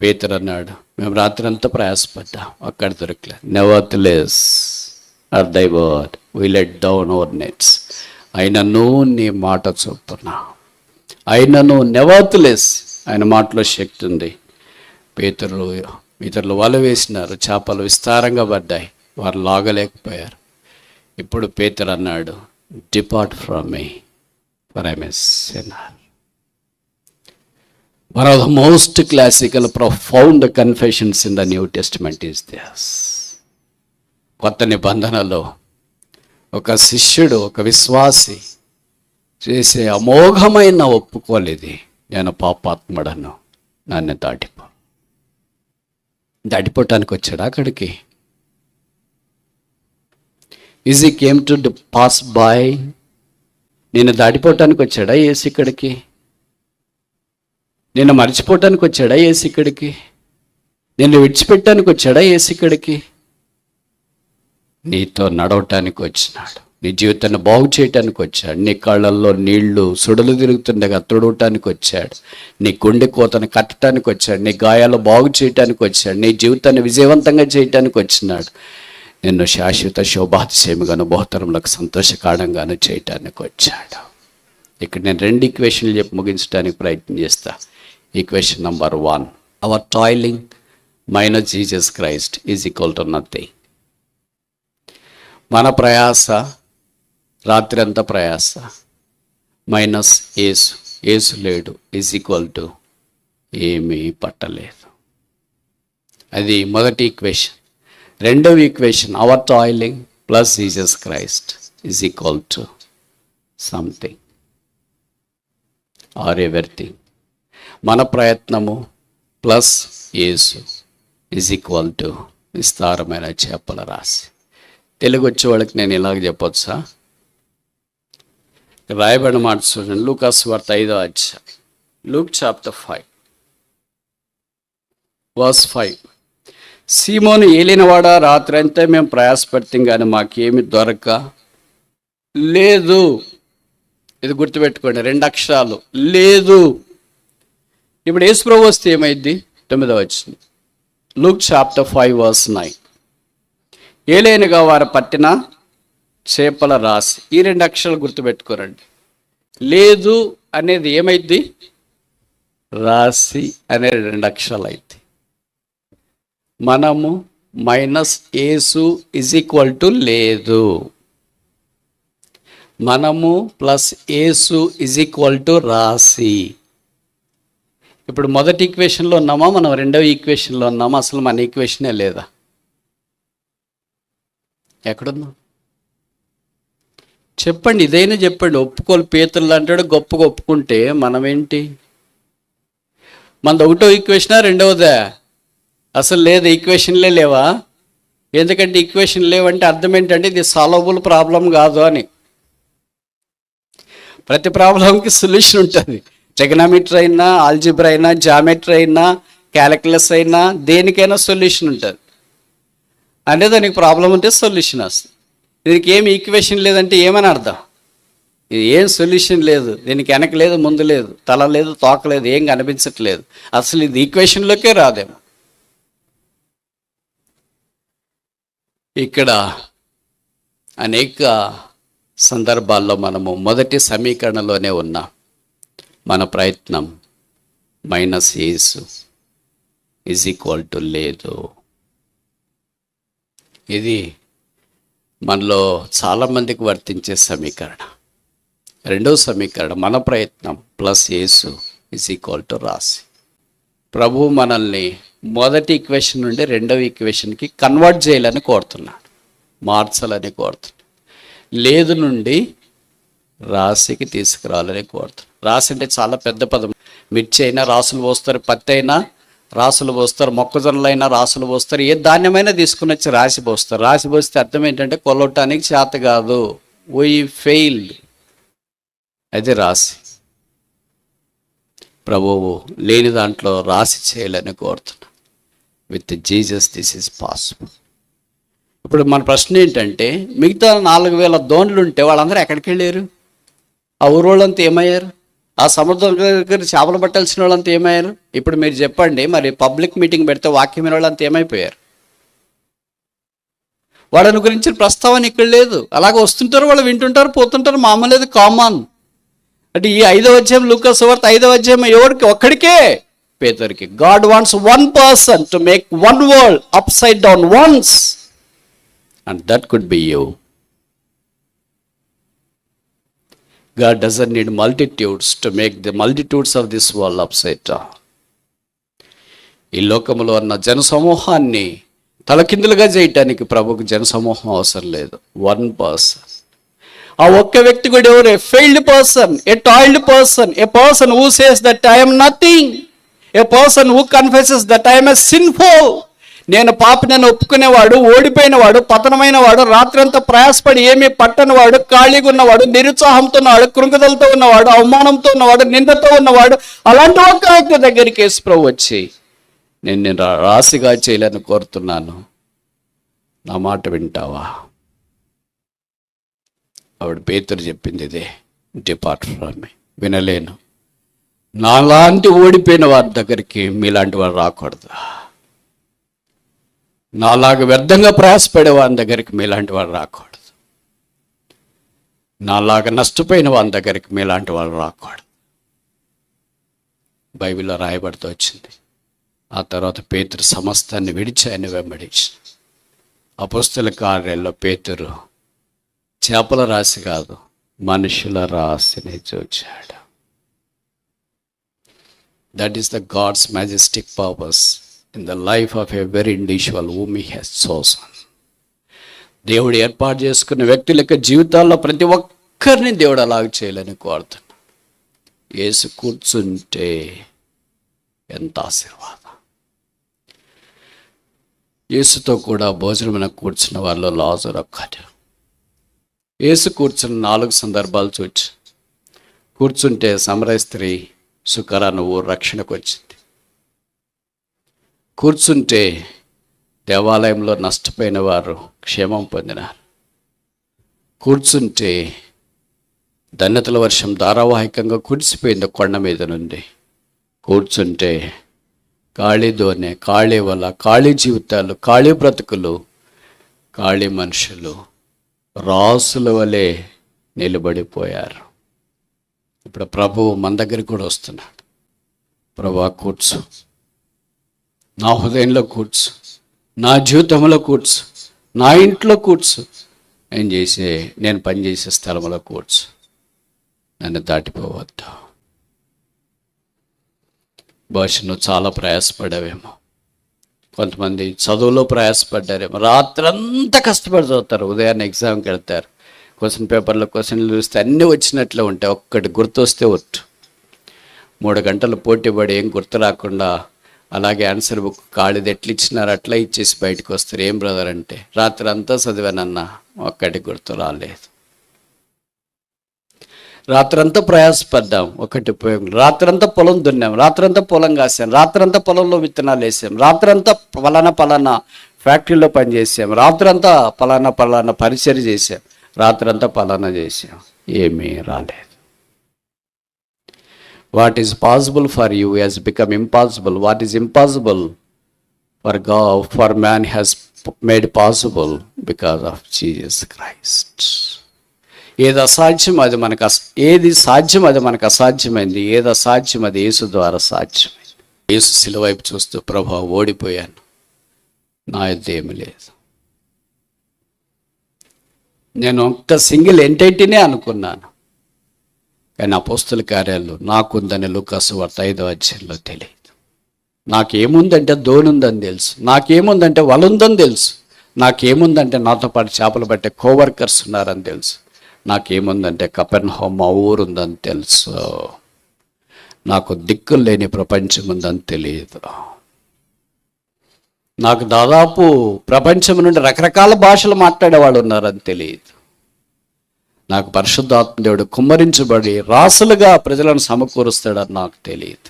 పేతురు అన్నాడు, మేము రాత్రి అంతా ప్రయాసపడ్డాం, అక్కడ దొరకలే. నెవర్త్లెస్ at thy word we let down our nets. అయినను నీ మాట చొప్పున, అయినను నెవర్త్లెస్, ఆయన మాటలో శక్తి ఉంది. ఇతరులు వల వేసినారు, చేపలు విస్తారంగా పడ్డాయి, వారు లాగలేకపోయారు. ఇప్పుడు పేతురు అన్నాడు, depart from me for I am a sinner. One of the most classical, profound confessions in the New Testament is this. కొత్త నిబంధనలో ఒక శిష్యుడు, ఒక విశ్వాసి చేసే అమోఘమైన ఒప్పుకోలేది, నేను పాపాత్ముడను, నన్ను దాటిపోవటానికి వచ్చాడు అక్కడికి. Is he came to pass by, నేను దాటిపోవటానికి వచ్చాడా యేసు ఇక్కడికి? నిన్ను మర్చిపోవటానికి వచ్చాడా యేసు ఇక్కడికి? నిన్ను విడిచిపెట్టడానికి వచ్చాడా యేసు ఇక్కడికి? నీతో నడవటానికి వచ్చినాడు, నీ జీవితాన్ని బాగు చేయటానికి వచ్చాడు, నీ కళ్ళల్లో నీళ్లు సుడులు తిరుగుతుండగా తుడవటానికి వచ్చాడు, నీ గుండె కోతను కట్టడానికి వచ్చాడు, నీ గాయాలు బాగు చేయటానికి వచ్చాడు, నీ జీవితాన్ని విజయవంతంగా చేయటానికి వచ్చినాడు, నిన్ను శాశ్వత శోభాతిశయముగాను బహుతరములకు సంతోషకారణంగాను చేయటానికి వచ్చాడు. ఇక్కడ నేను 2 ఈక్వేషన్లు చెప్పి ముగించడానికి ప్రయత్నం చేస్తా. Equation number 1, our toiling minus Jesus Christ is equal to nothing. మన ప్రయాస, రాత్రి అంతా ప్రయాస, మైనస్ యేసు లేడు ఈజ్ ఈక్వల్ టు ఏమీ పట్టలేదు. అది మొదటి ఈక్వేషన్. రెండవ equation, our toiling plus Jesus Christ is equal to something or everything. మన ప్రయత్నము ప్లస్ యేసు ఈజ్ ఈక్వల్ టు విస్తారమైన చేపల రాశి. తెలుగు వచ్చే వాళ్ళకి నేను ఇలాగ చెప్పొచ్చా? రాయబడిన మాట చూడండి, లూకాసు వార్త 5వ అధ్యాయం, లూక్ చాప్టర్ 5 వర్స్ 5. సీమోను ఏలినవాడా, రాత్రి అంతా మేము ప్రయాసపడతాం కానీ మాకేమి దొరక లేదు. ఇది గుర్తుపెట్టుకోండి, 2 అక్షరాలు, లేదు. ఇప్పుడు యేసుప్రభు వస్తే ఏమైంది? 9వ వచనం, లూక్ చాప్టర్ 5 వర్స్ 9. ఏలైనగా వారు పట్టిన చేపల రాశి. ఈ 2 అక్షరాలు గుర్తుపెట్టుకోరండి. లేదు అనేది ఏమైంది? రాశి అనేది 2 అక్షరాలు అయింది. మనము minus Yesu is equal to లేదు, మనము ప్లస్ యేసు ఈజ్ ఈక్వల్ టు రాశి. ఇప్పుడు మొదటి ఈక్వేషన్లో ఉన్నామా, మనం రెండవ ఈక్వేషన్లో ఉన్నామా? అసలు మన ఈక్వేషనే లేదా? ఎక్కడున్నాం చెప్పండి, ఇదైనా చెప్పండి. ఒప్పుకోలు పేతులు అంటాడు, గొప్పగా ఒప్పుకుంటే మనమేంటి? మనది ఒకటో ఈక్వేషనా, రెండవదా? అసలు లేదు, ఈక్వేషన్లే లేవా? ఎందుకంటే ఈక్వేషన్ లేవంటే అర్థం ఏంటంటే ఇది సాల్వబుల్ ప్రాబ్లం కాదు అని. ప్రతి ప్రాబ్లంకి సొల్యూషన్ ఉంటుంది. ట్రిగనామెట్రీ అయినా, ఆల్జిబ్రా అయినా, జామెట్రీ అయినా, క్యాలిక్యులస్ అయినా, దేనికైనా సొల్యూషన్ ఉంటుంది. అంటే దానికి ప్రాబ్లం ఉంటే సొల్యూషన్ వస్తుంది. దీనికి ఏమి ఈక్వేషన్ లేదంటే ఏమని అర్థం? ఇది ఏం సొల్యూషన్ లేదు, దీనికి వెనక లేదు, ముందు లేదు, తల లేదు, తోక లేదు, ఏం కనిపించట్లేదు. అసలు ఇది ఈక్వేషన్లోకే రాదేమో. ఇక్కడ అనేక సందర్భాల్లో మనము మొదటి సమీకరణలోనే ఉన్నాం. మన ప్రయత్నం minus Yesu is equal to లేదు. ఇది మనలో చాలామందికి వర్తించే సమీకరణ. రెండవ సమీకరణం, మన ప్రయత్నం ప్లస్ యేసు ఈజ్ ఈక్వల్ టు రాశి. ప్రభువు మనల్ని మొదటి ఈక్వేషన్ నుండి రెండవ ఈక్వేషన్కి కన్వర్ట్ చేయాలని కోరుతున్నాడు, మార్చాలని కోరుతున్నాడు. లేదు నుండి రాశికి తీసుకురావాలని కోరుతున్నాడు. రాశి అంటే చాలా పెద్ద పదం. మిర్చి అయినా రాసులు పోస్తారు, పత్తి అయినా రాసులు పోస్తారు, మొక్కజొన్నలు అయినా రాసులు పోస్తారు, ఏ ధాన్యమైనా తీసుకుని వచ్చి రాశి పోస్తారు. రాశి పోస్తే అర్థం ఏంటంటే కొలవటానికి చేత కాదు, వీ ఫెయిల్డ్. అది రాశి. ప్రభువు లేని దాంట్లో రాశి చేయాలని కోరుతున్నాను. With Jesus this is possible. ఇప్పుడు మన ప్రశ్న ఏంటంటే, మిగతా 4000 దోణులు ఉంటే వాళ్ళందరూ ఎక్కడికి వెళ్ళారు? ఆ ఊరోళ్ళంతా ఏమయ్యారు? ఆ సముద్రం దగ్గర చేపలు పట్టాల్సిన వాళ్ళంతా ఏమయ్యారు? ఇప్పుడు మీరు చెప్పండి, మరి పబ్లిక్ మీటింగ్ పెడితే వాక్యమైన వాళ్ళంతా ఏమైపోయారు? వాళ్ళని గురించిన ప్రస్తావన ఇక్కడ లేదు. అలాగే వస్తుంటారు, వాళ్ళు వింటుంటారు, పోతుంటారు, మామూలు అది కామన్. అంటే ఈ 5వ అధ్యాయం లూకా సువార్త 5వ అధ్యాయం ఎవరికి? ఒక్కడికే. పేతురుకి. God wants one person to make one world upside down once, and that could be you. God doesn't need multitudes to make the multitudes of this world upside down. ఈ లోకములో ఉన్న జనసమూహాన్ని తలకిందులుగా చేయటానికి ప్రభుకు జనసమూహం అవసరం లేదు. One person. ఆ ఒక్క వ్యక్తి కూడా ఎవరు? A failed person, a toiled person, a person who says that I am nothing, a person who confesses that I am a sinful. నేను పాపినని ఒప్పుకునేవాడు, ఓడిపోయినవాడు, పతనమైన వాడు, రాత్రంతా ప్రయాసపడి ఏమీ పట్టని వాడు, ఖాళీగా ఉన్నవాడు, నిరుత్సాహంతో ఉన్నవాడు, కృంగుదలతో ఉన్నవాడు, అవమానంతో ఉన్నవాడు, నిందతో ఉన్నవాడు, అలాంటి ఒక్క వ్యక్తి దగ్గరికి యేసు ప్రభు వచ్చి నేను రాశిగా చేయాలని కోరుతున్నాను, నా మాట వింటావా? ఆవిడ పేతురు చెప్పింది ఇదే, డిపార్ట్ ఫ్రమ్ మీ. వినలేను. నాలాంటి ఓడిపోయిన వారి దగ్గరికి మీలాంటి వారు రాకూడదు. నాలాగా వ్యర్థంగా ప్రయాసపడే వారి దగ్గరికి మీలాంటి వారు రాకూడదు. నాలాగా నష్టపోయిన వారి దగ్గరికి మీలాంటి వాళ్ళు రాకూడదు. బైబిల్లో రాయబడుతూ వచ్చింది. ఆ తర్వాత పేతురు సమస్తాన్ని విడిచి ఆయన వెంబడించి, అపొస్తలుల కార్యాల్లో పేతురు చేపల రాశి కాదు, మనుషుల రాశిని చూచాడు. That is the God's majestic purpose in the life of a very individual whom he has chosen. దేవుడు ఏర్పాటు చేసుకున్న వ్యక్తుల యొక్క జీవితాల్లో ప్రతి ఒక్కరిని దేవుడు అలాగ చేయాలని కోరుతున్నాడు. యేసు కూర్చుంటే ఎంత ఆశీర్వాదం. యేసుతో కూడా భోజనమున కూర్చున్న వాళ్ళు లాజరు ఒక్కడు. యేసు కూర్చున్న 4 సందర్భాలు చూచి, కూర్చుంటే సమరయ స్త్రీ సుకర నువ్వు రక్షణకు వచ్చింది. కూర్చుంటే దేవాలయంలో నష్టపోయిన వారు క్షేమం పొందినారు. కూర్చుంటే ధన్యతల వర్షం ధారావాహికంగా కురిసిపోయింది కొండ మీద నుండి. కూర్చుంటే ఖాళీ దోనె, ఖాళీ వల, ఖాళీ జీవితాలు, ఖాళీ బ్రతుకులు, ఖాళీ మనుషులు రాసుల వలె నిలబడిపోయారు. ఇప్పుడు ప్రభువు మన దగ్గరికి కూడా వస్తున్నాడు. ప్రభువా కూర్చు, నా హృదయంలో కూర్చు, నా జీవితంలో కూర్చు, నా ఇంట్లో కూర్చు, నేను పనిచేసే స్థలంలో కూర్చు, నన్ను దాటిపోవద్దు. బహుశా నువ్వు చాలా ప్రయాసపడావేమో. కొంతమంది చదువులో ప్రయాసపడ్డారేమో. రాత్రంతా కష్టపడి చదువుతారు, ఉదయాన్నే ఎగ్జామ్కి వెళ్తారు. క్వశ్చన్ పేపర్లో క్వశ్చన్లు చూస్తే అన్నీ వచ్చినట్లే ఉంటాయి. ఒక్కటి గుర్తొస్తే ఒట్టు. 3 గంటలు పోటీపడి ఏం గుర్తు రాకుండా అలాగే ఆన్సర్ బుక్ ఖాళీది ఎట్లా ఇచ్చినారు అట్లా ఇచ్చేసి బయటకు వస్తారు. ఏం బ్రదర్ అంటే, రాత్రి అంతా చదివానన్నా ఒక్కటి గుర్తు రాలేదు. రాత్రంతా ప్రయాసపడ్డాం, ఒకటి ఉపయోగం. రాత్రంతా పొలం దున్నాం, రాత్రంతా పొలం కాసాం, రాత్రంతా పొలంలో విత్తనాలు వేసాం, రాత్రంతా పలానా ఫ్యాక్టరీలో పనిచేసాం, రాత్రంతా పలానా పరిచయం చేసాం, రాత్రంతా పలానా చేసాం, ఏమీ రాలేదు. What is possible for you has become impossible. What is impossible for God, for man has made possible because of Jesus Christ. ఏది అసాధ్యం అది మనకు ఏది సాధ్యం అది మనకు అసాధ్యమైంది. ఏది అసాధ్యం అది యేసు ద్వారా సాధ్యమైంది. యేసు శిలువ వైపు చూస్తూ, ప్రభువా ఓడిపోయాను, నా యొద్ద ఏమీ లేదు. నేను ఒక్క సింగిల్ ఎంటైటీనే అనుకున్నాను, కానీ అపోస్తలుల కార్యాల్లో నాకుందని లూకాసు వార్త 5వ అధ్యాయంలో తెలియదు. నాకేముందంటే దోణుందని తెలుసు, నాకేముందంటే వలుందని తెలుసు, నాకేముందంటే నాతో పాటు చేపలు పట్టే కోవర్కర్స్ ఉన్నారని తెలుసు, నాకేముందంటే కపెర్నహూము మా ఊరుందని తెలుసు. నాకు దిక్కులు లేని ప్రపంచం ఉందని తెలియదు. నాకు దాదాపు ప్రపంచం నుండి రకరకాల భాషలు మాట్లాడేవాళ్ళు ఉన్నారని తెలియదు. నాకు పరిశుద్ధాత్మ దేవుడు కుమ్మరించబడి రాసులుగా ప్రజలను సమకూరుస్తాడని నాకు తెలియదు.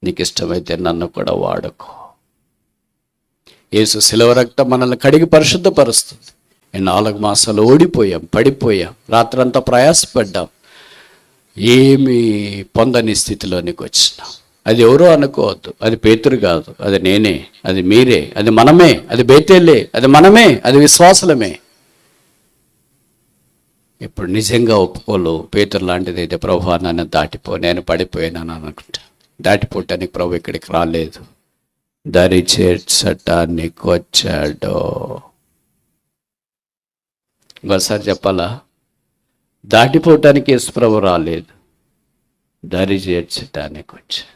నీకు ఇష్టమైతే నన్ను కూడా వాడుకో. యేసు శిలువ రక్తం మనల్ని కడిగి పరిశుద్ధపరుస్తుంది. 4 మాసాలు ఓడిపోయాం, పడిపోయాం, రాత్రంతా ప్రయాసపడ్డాం, ఏమీ పొందని స్థితిలోనికి వచ్చినాం. అది ఎవరో అనుకోవద్దు, అది పేతురు కాదు, అది నేనే, అది మీరే, అది మనమే, అది బేతేలే, అది మనమే, అది విశ్వాసులమే. ఇప్పుడు నిజంగా ఒప్పుకోలు పేతురు లాంటిది అయితే, ప్రభువా నన్ను దాటిపో, నేను పడిపోయానని అనుకుంటా. దాటిపోవటానికి ప్రభు ఇక్కడికి రాలేదు, దరి చేర్చటానికి వచ్చాడు. ఇంకోసారి చెప్పాలా? దాటిపోవటానికి యేసు ప్రభు రాలేదు, దరి చేర్చటానికి వచ్చాడు.